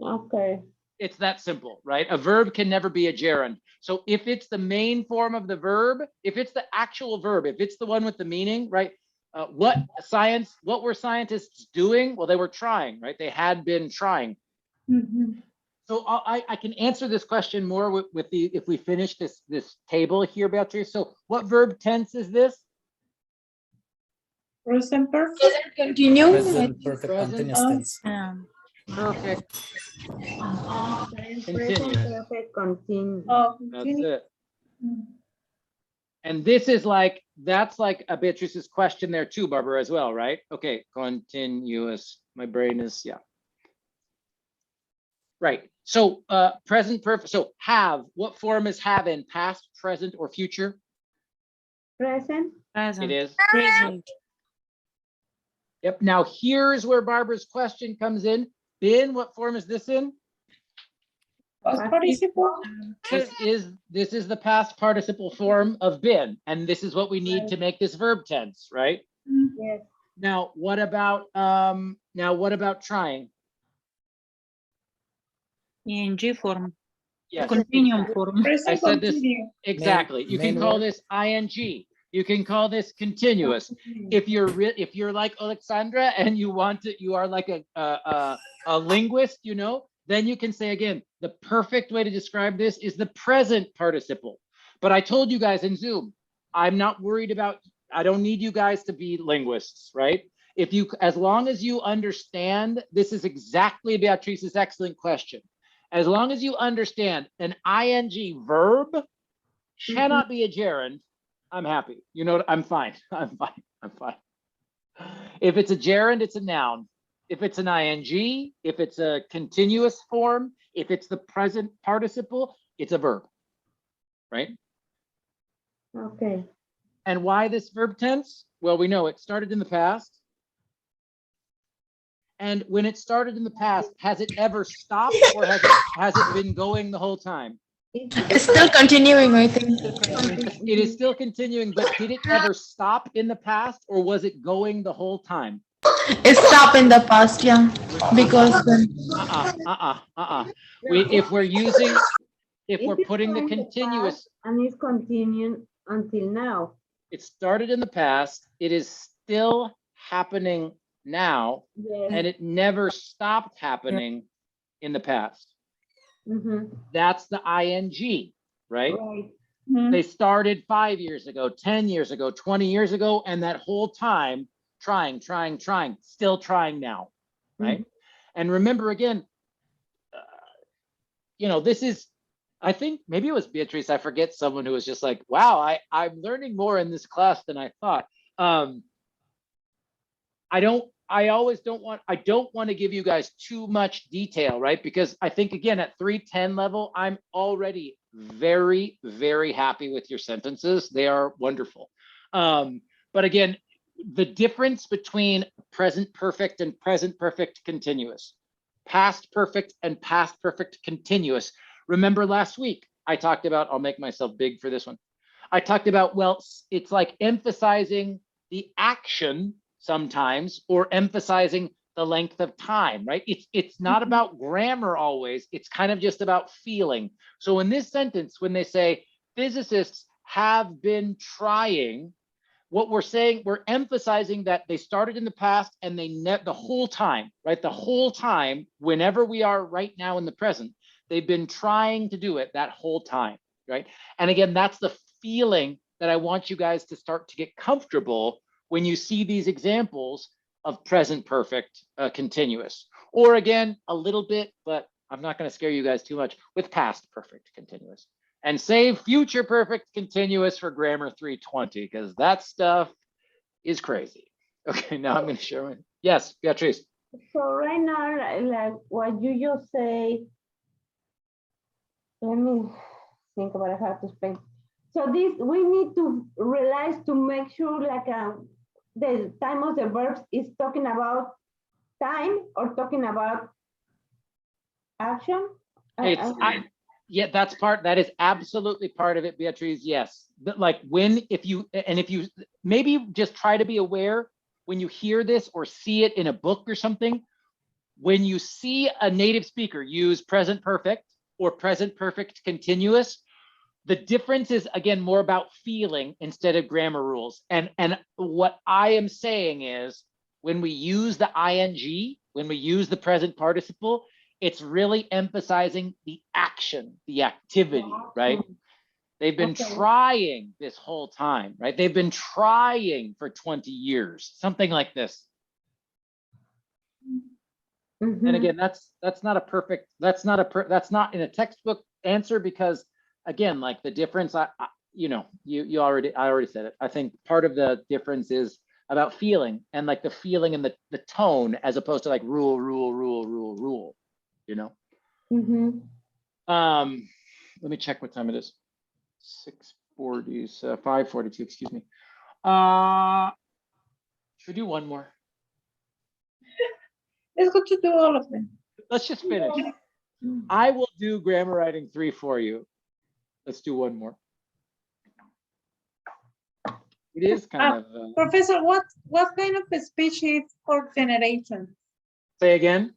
Okay. It's that simple, right? A verb can never be a gerund. So if it's the main form of the verb, if it's the actual verb, if it's the one with the meaning, right? What were scientists doing? Well, they were trying, right? They had been trying. So I can answer this question more with the, if we finish this table here, Beatrice. So what verb tense is this? Present perfect. Present continue. Present perfect Present. continuous tense. Yeah. Perfect. Present Continue. perfect continue. Oh, That's continue. it. And this is like, that's like a Beatrice's question there too, Barbara, as well, right? Okay, continuous. My brain is, yeah. Right. So present perfect. So have, what form is have in? Past, present, or future? Present. Present. It is. Present. Yep. Now here's where Barbara's question comes in. Been, what form is this in? Past participle. This is the past participle form of been, and this is what we need to make this verb tense, right? Yes. Now what about trying? ing form. Yes. Continuum form. Present I said this continue. exactly. You can call this ing. You can call this continuous. If you're like Alexandra and you are like a linguist, you know, then you can say again, the perfect way to describe this is the present participle. But I told you guys in Zoom, I'm not worried about, I don't need you guys to be linguists, right? As long as you understand, this is exactly Beatrice's excellent question. As long as you understand an ing verb cannot be a gerund, I'm happy. You know, I'm fine. I'm fine. If it's a gerund, it's a noun. If it's an ing, if it's a continuous form, if it's the present participle, it's a verb, right? Okay. And why this verb tense? Well, we know it started in the past. And when it started in the past, has it ever stopped or has it been going the whole time? It's still continuing, I think. It is still continuing, but did it ever stop in the past or was it going the whole time? It stopped in the past, yeah. Because If we're putting the continuous, And it's continuing until now. it started in the past, it is still happening now, Yes. and it never stopped happening in the past. Mhm. That's the ing, right? Right. They started 5 years ago, 10 years ago, 20 years ago, and that whole time trying, still trying now, right? And remember again, you know, this is, I think maybe it was Beatrice, I forget, someone who was just like, wow, I'm learning more in this class than I thought. I don't want to give you guys too much detail, right? Because I think, again, at 310 level, I'm already very, very happy with your sentences. They are wonderful. But again, the difference between present perfect and present perfect continuous, past perfect and past perfect continuous. Remember last week, I talked about, I'll make myself big for this one. I talked about, well, it's like emphasizing the action sometimes, or emphasizing the length of time, right? It's not about grammar always. It's kind of just about feeling. So in this sentence, when they say physicists have been trying, what we're saying, we're emphasizing that they started in the past and they the whole time, right? The whole time, whenever we are right now in the present, they've been trying to do it that whole time, right? And again, that's the feeling that I want you guys to start to get comfortable when you see these examples of present perfect continuous, or again, a little bit, but I'm not going to scare you guys too much with past perfect continuous. And save future perfect continuous for grammar 320, because that stuff is crazy. Okay, now I'm going to share one. Yes, Beatrice. So right now, like what you just say, let me think about how to explain. So this, we need to realize to make sure like the time of the verbs is talking about time or talking about action. Yeah, that is absolutely part of it, Beatrice. Yes. But like if you maybe just try to be aware when you hear this or see it in a book or something, when you see a native speaker use present perfect or present perfect continuous, the difference is, again, more about feeling instead of grammar rules. And what I am saying is, when we use the ing, when we use the present participle, it's really emphasizing the action, the activity, right? They've been trying this whole time, right? They've been trying for 20 years, something like this. And again, that's not a perfect, that's not in a textbook answer, because again, like the difference, I already said it. I think part of the difference is about feeling, and like the feeling and the tone, as opposed to like rule, you know? Let me check what time it is. 6:40, 5:42, excuse me. Should we do one more? Let's go to do all of them. Let's just finish. I will do grammar writing 3 for you. Let's do one more. It is kind of. Professor, what kind of a speech is for generation? Say again.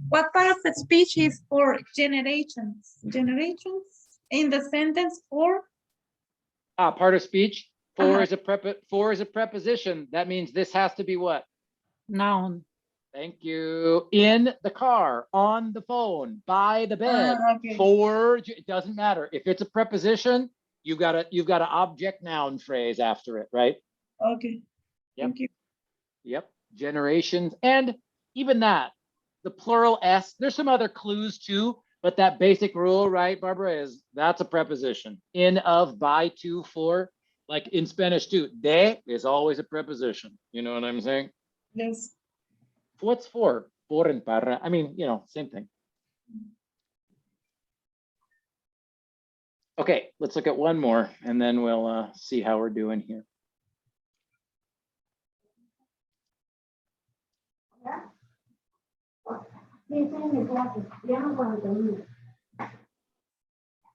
What part of the speech is for generations? Generations in the sentence for? Part of speech. For is a preposition. That means this has to be what? Noun. Thank you. In the car, on the phone, by the bed. For, it doesn't matter. If it's a preposition, you've got an object noun phrase after it, right? Okay. Yep. Thank you. Yep. Generations, and even that, the plural s. There's some other clues too, but that basic rule, right, Barbara, is that's a preposition. In, of, by, to, for. Like in Spanish too, de is always a preposition. You know what I'm saying? Yes. What's for? Por and para. I mean, same thing. Okay, let's look at one more, and then we'll see how we're doing here.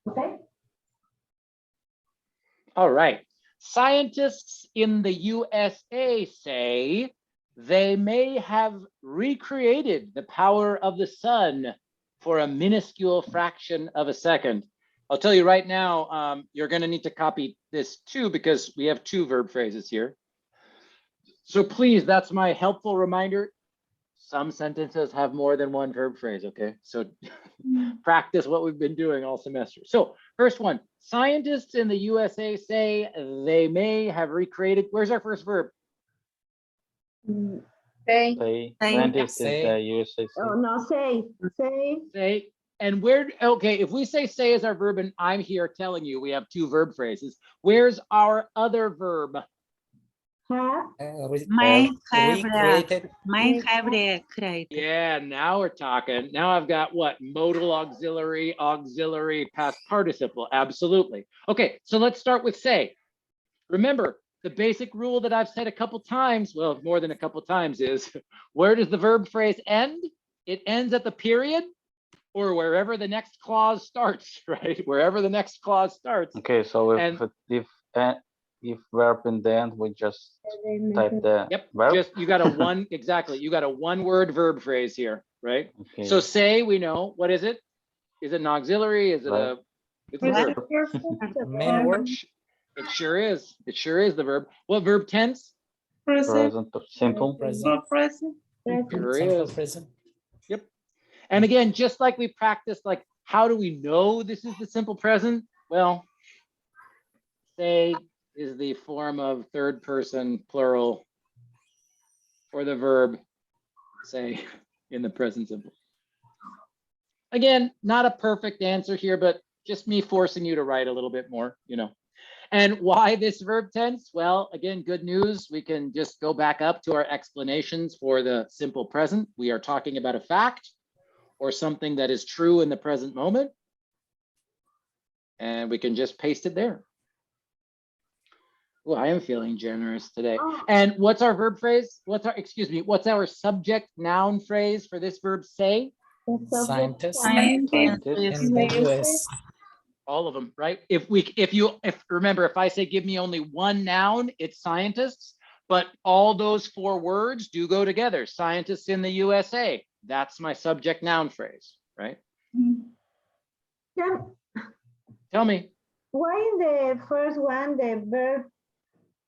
Okay. All right. Scientists in the USA say they may have recreated the power of the sun for a minuscule fraction of a second. I'll tell you right now, you're going to need to copy this too, because we have 2 verb phrases here. So please, that's my helpful reminder. Some sentences have more than 1 verb phrase, okay? So practice what we've been doing all semester. So first one, scientists in the USA say they may have recreated, where's our first verb? Say. Scientists in the USA. Oh, no, say. Say, And where, okay, if we say is our verb and I'm here telling you we have two verb phrases, where's our other verb? Have. Might Recreated. have recreated. Yeah, now we're talking. Now I've got what? Modal auxiliary, past participle. Absolutely. Okay, so let's start with say. Remember, the basic rule that I've said a couple times, well, more than a couple times, is where does the verb phrase end? It ends at the period or wherever the next clause starts, right? Wherever the next clause starts. Okay, so And- if verb in the end, we just type the Yep, verb. just you got a one, exactly. You got a one-word verb phrase here, right? Okay. So say, we know, what is it? Is it an auxiliary? Is it a, it's a verb. Main word. It sure is. It sure is the verb. What verb tense? Present. Present simple. Present. Present. Sure Simple is. present. Yep. And again, just like we practiced, like, how do we know this is the simple present? Well, say is the form of third person plural for the verb say in the present simple. Again, not a perfect answer here, but just me forcing you to write a little bit more, you know. And why this verb tense? Well, again, good news. We can just go back up to our explanations for the simple present. We are talking about a fact or something that is true in the present moment. And we can just paste it there. Well, I am feeling generous today. Oh. And what's our verb phrase? What's our subject noun phrase for this verb say? Scientist Scientist. in the US. All of them, right? If remember, if I say give me only one noun, it's scientists, but all those four words do go together. Scientists in the USA. That's my subject noun phrase, right? Tell me. Why in the first one, the verb,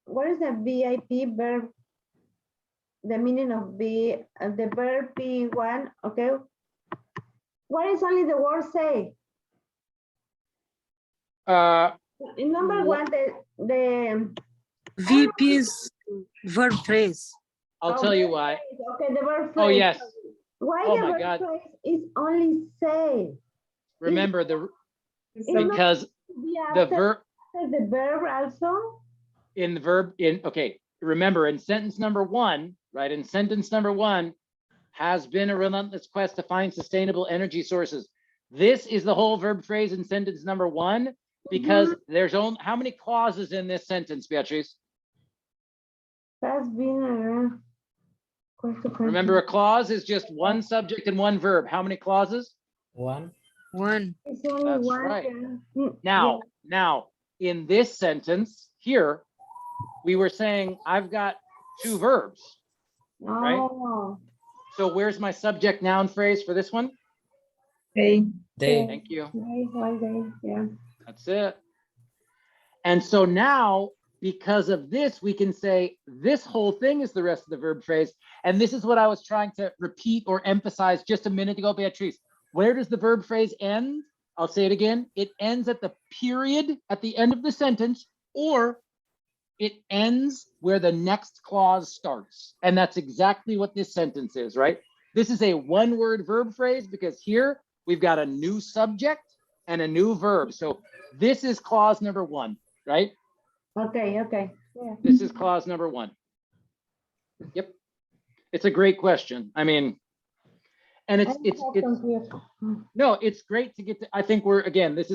what is the VIP verb? The meaning of be, the verb P1, okay? What is only the word say? In number one, the VP's verb phrase. I'll tell you why. okay, the verb phrase. Oh, yes. Why Oh the my verb God. phrase is only say? Remember the It's not because be the after verb the verb also? in the verb in okay, remember in sentence number one, right? In sentence number one, has been a relentless quest to find sustainable energy sources. This is the whole verb phrase in sentence number one, because there's only how many clauses in this sentence, Beatrice? Has been Remember, a clause is just one subject and one verb. How many clauses? One. It's only That's one. right. Yeah. Now, in this sentence here, we were saying I've got two verbs. right? Oh, So where's my subject noun phrase for this one? They. They. Thank you. one day, yeah. That's it. And so now, because of this, we can say this whole thing is the rest of the verb phrase. And this is what I was trying to repeat or emphasize just a minute ago, Beatrice. Where does the verb phrase end? I'll say it again. It ends at the period at the end of the sentence, or it ends where the next clause starts. And that's exactly what this sentence is, right? This is a one-word verb phrase because here we've got a new subject and a new verb. So this is clause number one, right? Okay, okay. Yeah. This is clause number one. Yep. It's a great question. I mean, and it's no, it's great to get to, I think we're, again, this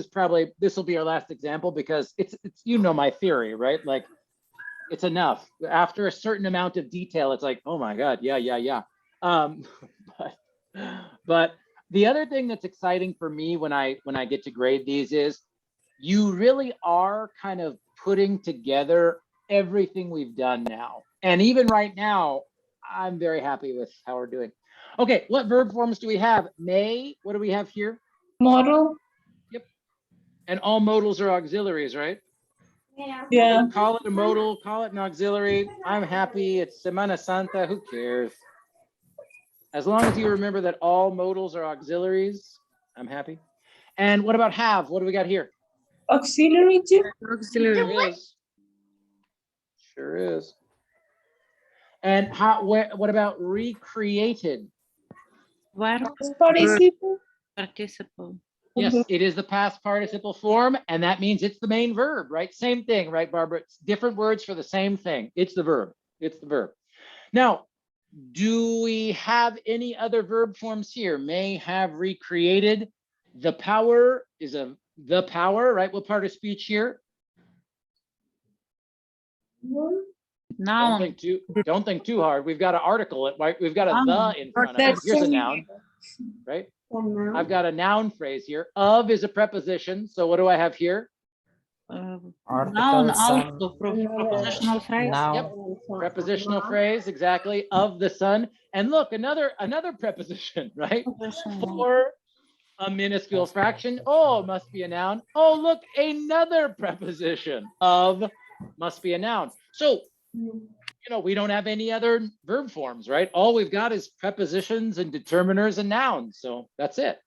will be our last example because it's, you know, my theory, right? Like it's enough after a certain amount of detail. It's like, oh my God. Yeah. But the other thing that's exciting for me when I get to grade these is you really are kind of putting together everything we've done now. And even right now, I'm very happy with how we're doing. Okay, what verb forms do we have? May, what do we have here? Model. Yep. And all modals are auxiliaries, right? Yeah. Call it a modal, call it an auxiliary. I'm happy. It's Semana Santa. Who cares? As long as you remember that all modals are auxiliaries, I'm happy. And what about have? What do we got here? Auxiliary too. Sure is. Sure is. And how? What about recreated? What? Participle. Participle. Yes, it is the past participle form, and that means it's the main verb, right? Same thing, right, Barbara? It's different words for the same thing. It's the verb. It's the verb. Now, do we have any other verb forms here? May, have, recreated. The power is the power, right? What part of speech here? Noun. Don't think too hard. We've got an article, right? We've got a Noun. the in front of it. Here's a noun, right? I've got a noun phrase here. Of is a preposition. So what do I have here? Noun Article, sun, also prepositional phrase. noun. Yep. Prepositional phrase, exactly. Of the sun. And look, another preposition, right? For a minuscule fraction. Oh, must be a noun. Oh, look, another preposition. Of must be a noun. So, we don't have any other verb forms, right? All we've got is prepositions and determiners and nouns. So that's it.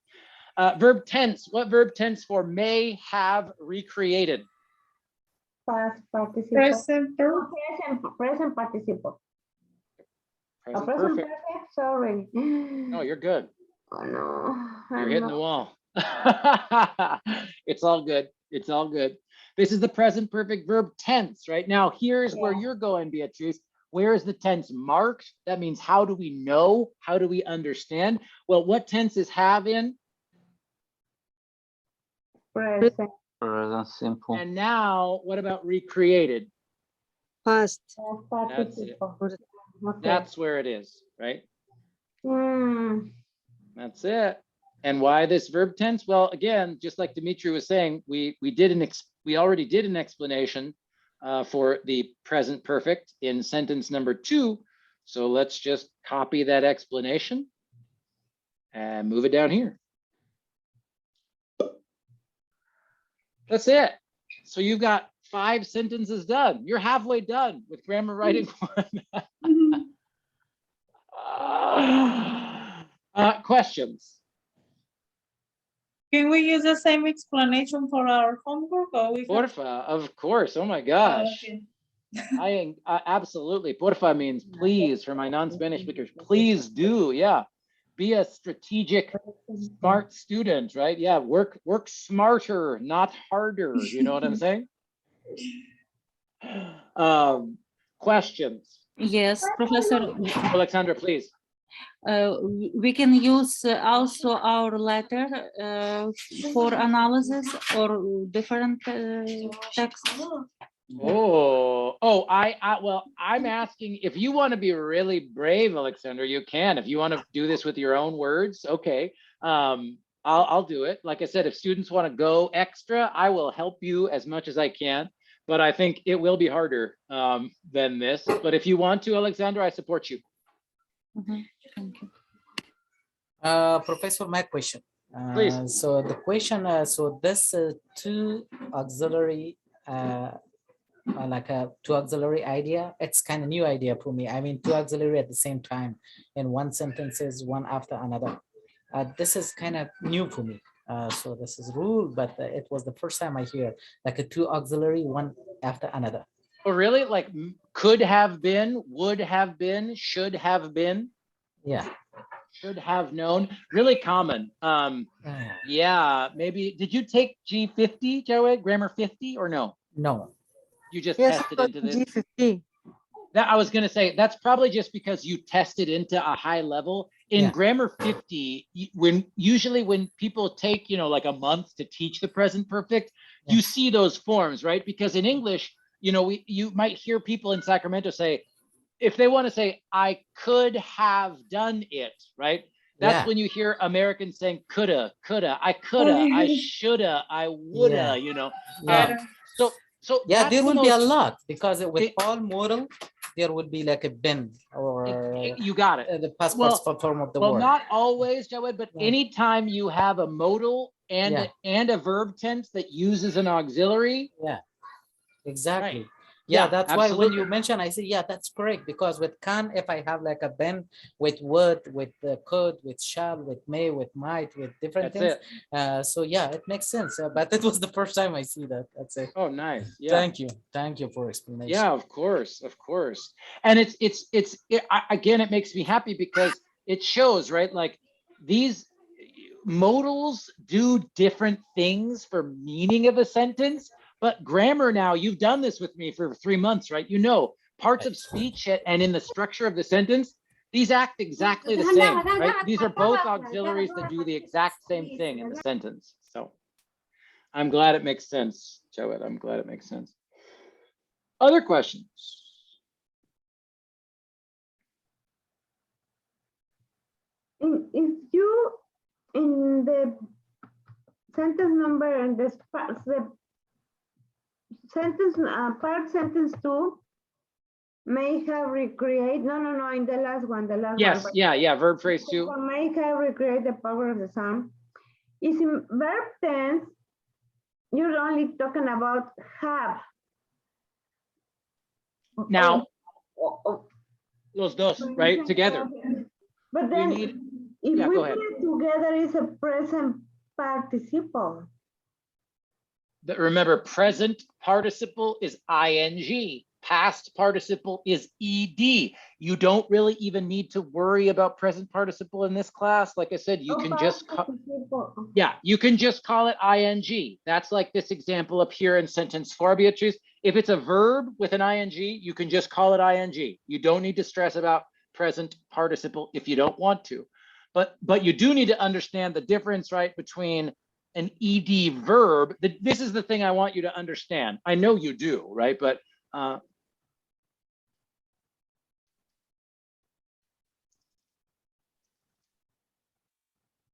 Verb tense. What verb tense for may, have, recreated? Past participle. Present perfect. Present participle. Present Present perfect. perfect, sorry. No, you're good. Oh no. You're hitting the wall. It's all good. It's all good. This is the present perfect verb tense, right? Now, here's where you're going, Beatrice. Where is the tense marked? That means how do we know? How do we understand? Well, what tense is have in? Present. Present simple. And now, what about recreated? Past. That's it. Okay. That's where it is, right? Hmm. That's it. And why this verb tense? Well, again, just like Dimitri was saying, we already did an explanation for the present perfect in sentence number 2. So let's just copy that explanation and move it down here. That's it. So you've got 5 sentences done. You're halfway done with grammar writing 1. Questions? Can we use the same explanation for our homework or we have? Porfa, of course. Oh my gosh. Okay. Absolutely. Porfa means please for my non-Spanish speakers. Please do. Yeah. Be a strategic, smart student, right? Yeah. Work smarter, not harder. You know what I'm saying? Questions? Yes, Professor. Alexandra, please. We can use also our letter for analysis or different texts. Well, I'm asking if you want to be really brave, Alexander, you can. If you want to do this with your own words, okay. I'll do it. Like I said, if students want to go extra, I will help you as much as I can. But I think it will be harder than this. But if you want to, Alexander, I support you. Thank you. Professor, my question. Please. So the question, so this two auxiliary, two auxiliary idea, it's kind of new idea for me. I mean, two auxiliary at the same time in one sentence is one after another. This is kind of new for me. So this is rule, but it was the first time I hear like a two auxiliary, one after another. Oh, really? Like could have been, would have been, should have been? Yeah. Should have known. Really common. Yeah, maybe. Did you take G50, Jared? Grammar 50 or no? No. You just Yes, tested but into this? G50. That I was going to say, that's probably just because you tested into a high level. In grammar 50, usually when people take, like a month to teach the present perfect, you see those forms, right? Because in English, you might hear people in Sacramento say, if they want to say, I could have done it, right? That's when you hear Americans saying coulda, I coulda, I shoulda, I woulda, So yeah, there will be a lot because with all modal, there would be like a bin or you got it. The past form of the word. Well, not always, Jawed, but anytime you have a modal and a verb tense that uses an auxiliary. Yeah, exactly. Right. Yeah, that's absolutely. why when you mention, I say, yeah, that's correct. Because with can, if I have like a been, with would, with could, with shall, with may, with might, with different things. So yeah, it makes sense. But it was the first time I see that. That's it. Oh, nice. Yeah. Thank you for explanation. Yeah, of course. And again, it makes me happy because it shows, right? Like these, modals do different things for meaning of a sentence, but grammar now, you've done this with me for 3 months, right? You know, parts of speech and in the structure of the sentence, these act exactly the same, right? These are both auxiliaries that do the exact same thing in the sentence. So I'm glad it makes sense, Joed. I'm glad it makes sense. Other questions? If you in the sentence number and the sentence part sentence 2 may have recreate no in the last one Yes, yeah, verb phrase 2. May have recreate the power of the sound. Is in verb tense, you're only talking about have. Now, those dos, right, together. But then, if yeah, we go put ahead. it together, it's a present participle. But remember, present participle is ing. Past participle is ed. You don't really even need to worry about present participle in this class. Like I said, you can just you can just call it ing. That's like this example up here in sentence 4, Beatrice. If it's a verb with an ing, you can just call it ing. You don't need to stress about present participle if you don't want to. But you do need to understand the difference, right, between an ed verb. This is the thing I want you to understand. I know you do, right? But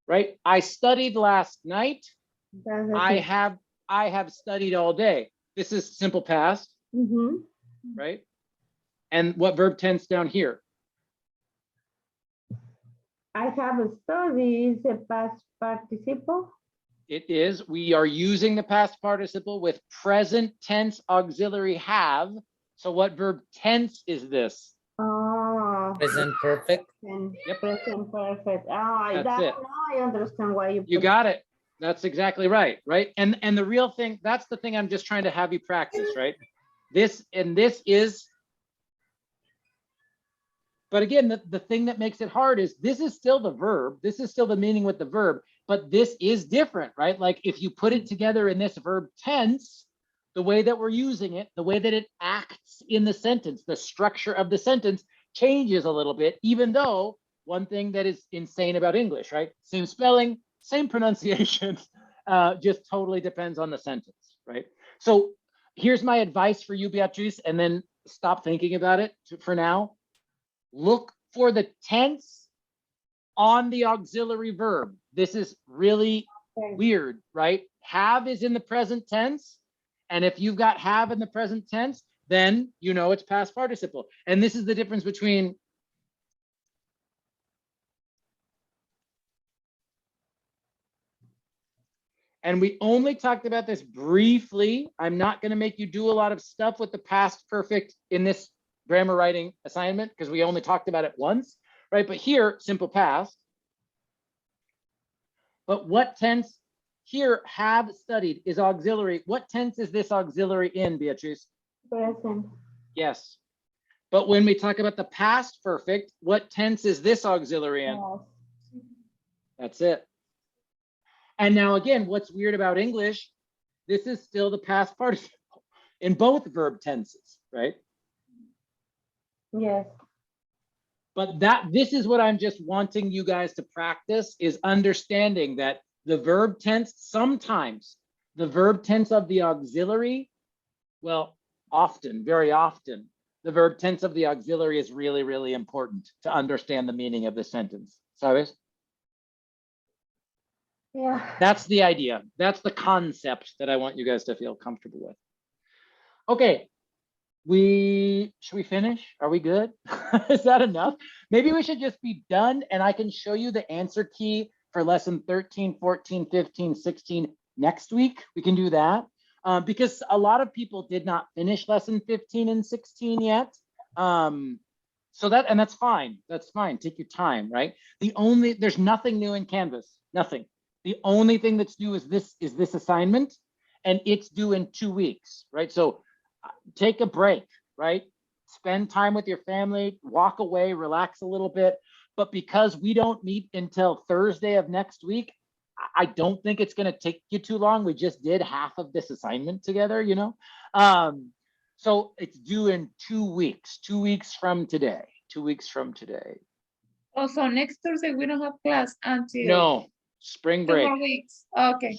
right, I studied last night. I have studied all day. This is simple past, right? And what verb tense down here? I have studied the past participle. It is. We are using the past participle with present tense auxiliary have. So what verb tense is this? Oh, Present perfect. Yep. Present perfect. Oh, That's it. Now I understand why you got it. That's exactly right, right? And the real thing, that's the thing I'm just trying to have you practice, right? This is, but again, the thing that makes it hard is this is still the verb. This is still the meaning with the verb, but this is different, right? Like if you put it together in this verb tense, the way that we're using it, the way that it acts in the sentence, the structure of the sentence changes a little bit, even though one thing that is insane about English, right? Same spelling, same pronunciation, just totally depends on the sentence, right? So here's my advice for you, Beatrice, and then stop thinking about it for now. Look for the tense on the auxiliary verb. This is really weird, right? Have is in the present tense. And if you've got have in the present tense, then you know it's past participle. And this is the difference between and we only talked about this briefly. I'm not going to make you do a lot of stuff with the past perfect in this grammar writing assignment because we only talked about it once, right? But here, simple past. But what tense here have studied is auxiliary. What tense is this auxiliary in, Beatrice? Present. Yes. But when we talk about the past perfect, what tense is this auxiliary in? Yes. That's it. And now again, what's weird about English, this is still the past participle in both verb tenses, right? Yes. But this is what I'm just wanting you guys to practice, is understanding that the verb tense, sometimes the verb tense of the auxiliary, well, often, very often, the verb tense of the auxiliary is really, really important to understand the meaning of the sentence. ¿Sabes? Yeah. That's the idea. That's the concept that I want you guys to feel comfortable with. Okay. Should we finish? Are we good? Is that enough? Maybe we should just be done and I can show you the answer key for lesson 13, 14, 15, 16 next week. We can do that because a lot of people did not finish lesson 15 and 16 yet. So that's fine. That's fine. Take your time, right? There's nothing new in Canvas, nothing. The only thing that's new is this assignment and it's due in 2 weeks, right? So take a break, right? Spend time with your family, walk away, relax a little bit. But because we don't meet until Thursday of next week, I don't think it's going to take you too long. We just did half of this assignment together, you know. So it's due in 2 weeks, 2 weeks from today, 2 weeks from today. Also, next Thursday, we don't have class until No, spring 2 break. more weeks. Okay.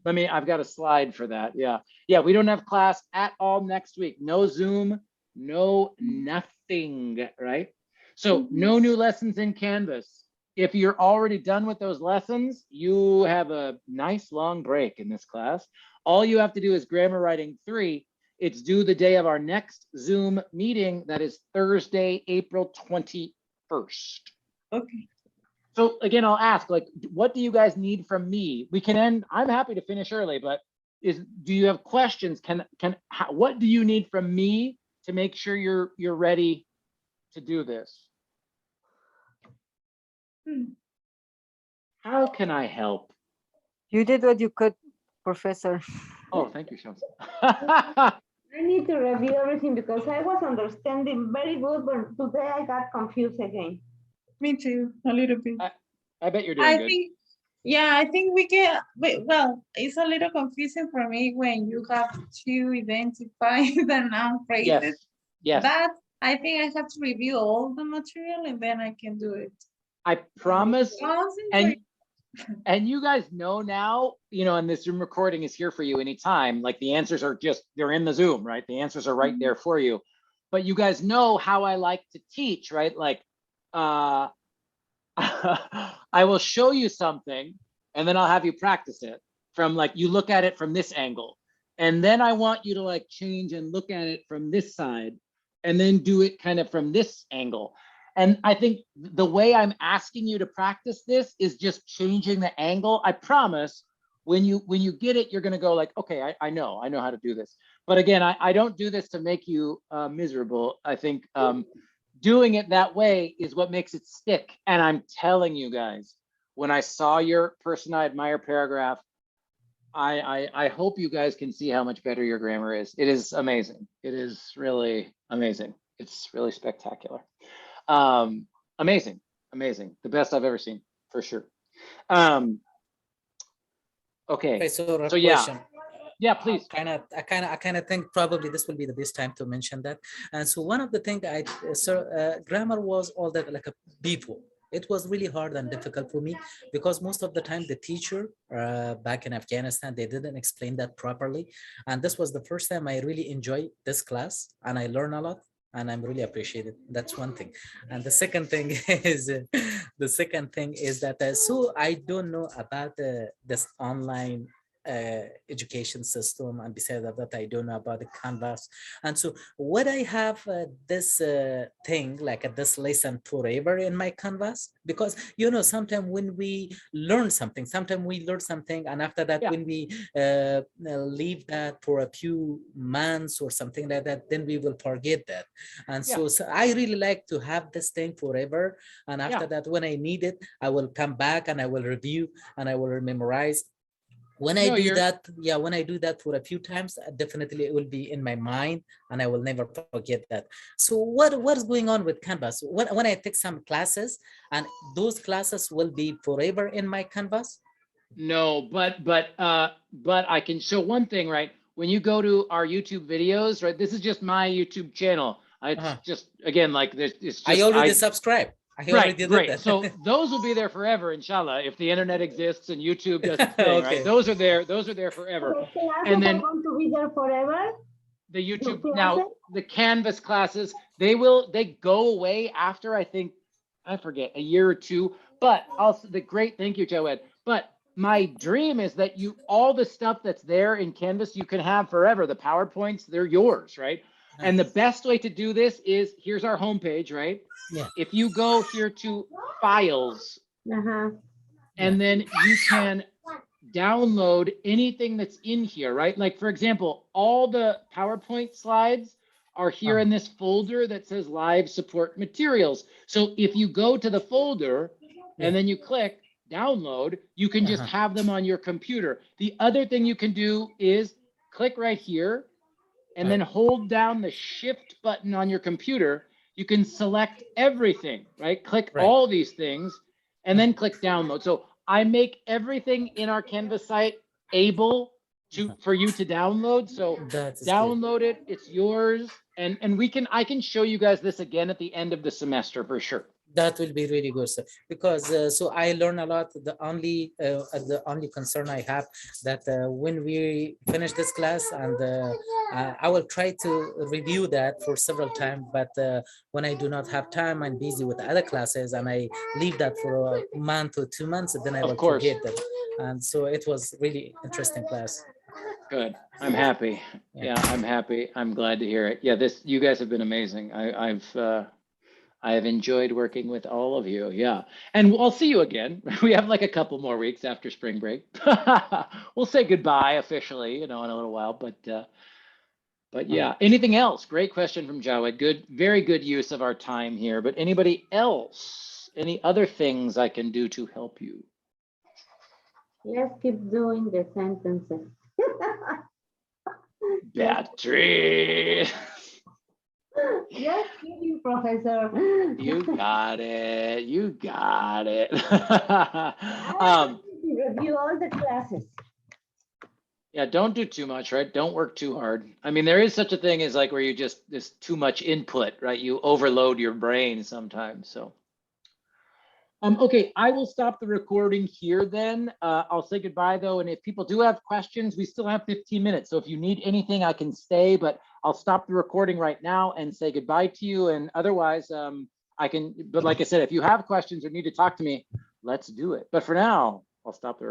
I've got a slide for that. Yeah. Yeah, we don't have class at all next week. No Zoom, no nothing, right? So no new lessons in Canvas. If you're already done with those lessons, you have a nice long break in this class. All you have to do is grammar writing 3. It's due the day of our next Zoom meeting. That is Thursday, April 21st. Okay. So again, I'll ask, like, what do you guys need from me? We can end, I'm happy to finish early, but do you have questions? What do you need from me to make sure you're ready to do this? How can I help? You did what you could, Professor. Oh, thank you, Shams. I need to review everything because I was understanding very good, but today I got confused again. Me too, a little bit. I bet you're doing good. I think we can, well, it's a little confusing for me when you have to identify the noun phrases. Yes. That, I think I have to review all the material and then I can do it. I promise. And you guys know now, you know, and this Zoom recording is here for you anytime. Like the answers are just, they're in the Zoom, right? The answers are right there for you. But you guys know how I like to teach, right? Like, I will show you something and then I'll have you practice it from like, you look at it from this angle. And then I want you to like change and look at it from this side and then do it kind of from this angle. And I think the way I'm asking you to practice this is just changing the angle. I promise when you get it, you're gonna go like, okay, I know how to do this. But again, I don't do this to make you miserable. I think doing it that way is what makes it stick. And I'm telling you guys, when I saw your person I admire paragraph, I hope you guys can see how much better your grammar is. It is amazing. It is really amazing. It's really spectacular. Amazing. The best I've ever seen, for sure. Okay. So yeah. question. Yeah, please. I kind of think probably this will be the best time to mention that. And so one of the things grammar was all that like a before. It was really hard and difficult for me because most of the time the teacher back in Afghanistan, they didn't explain that properly. And this was the first time I really enjoyed this class and I learned a lot. And I'm really appreciated. That's one thing. And the second thing is that so I don't know about this online education system, and besides that I don't know about the Canvas. And so what I have this thing like this lesson forever in my Canvas, because you know sometimes when we learn something and after that when we leave that for a few months or something like that, then we will forget that. And so I really like to have this thing forever, and after that when I need it I will come back and I will review and I will memorize. When I do that for a few times, definitely it will be in my mind and I will never forget that. So what is going on with Canvas? When I take some classes and those classes will be forever in my Canvas? No, but I can show one thing, right? When you go to our YouTube videos, right? This is just my YouTube channel. It's just, again, like this, it's just, I already subscribed. Right. So those will be there forever, inshallah, if the internet exists and YouTube does its thing, right? Those are there forever. And then going to be there forever. The YouTube now, the Canvas classes, they go away after I forget a year or two. But also thank you, Joed. But my dream is that all the stuff that's there in Canvas you can have forever. The PowerPoints, they're yours, right? And the best way to do this is, here's our homepage, right? Yeah. If you go here to Files, and then you can download anything that's in here, right? Like, for example, all the PowerPoint slides are here in this folder that says Live Support Materials. So if you go to the folder and then you click Download, you can just have them on your computer. The other thing you can do is click right here and then hold down the Shift button on your computer. You can select everything, right? Click all these things and then click download. So I make everything in our Canvas site able for you to download. So That is good. download it, it's yours. And I can show you guys this again at the end of the semester for sure. That will be really good, sir. Because so I learn a lot. The only concern I have that when we finish this class, and I will try to review that for several times. But when I do not have time, I'm busy with other classes, and I leave that for a month or 2 months, and then I Of will course. forget that. And so it was really interesting class. Good. I'm happy. Yeah, I'm happy. I'm glad to hear it. Yeah, you guys have been amazing. I have enjoyed working with all of you. Yeah. And I'll see you again. We have like a couple more weeks after spring break. We'll say goodbye officially, in a little while, but yeah. Anything else? Great question from Jawed. Good, very good use of our time here. But anybody else? Any other things I can do to help you? Let's keep doing the sentences. Beatrice. Yes, kidding, Professor. You got it. You got it. Review all the classes. Yeah, don't do too much, right? Don't work too hard. I mean, there is such a thing as like where there's too much input, right? You overload your brain sometimes. So, okay, I will stop the recording here then. I'll say goodbye though. And if people do have questions, we still have 15 minutes. So if you need anything, I can stay, but I'll stop the recording right now and say goodbye to you. And otherwise, but like I said, if you have questions or need to talk to me, let's do it. But for now, I'll stop the recording.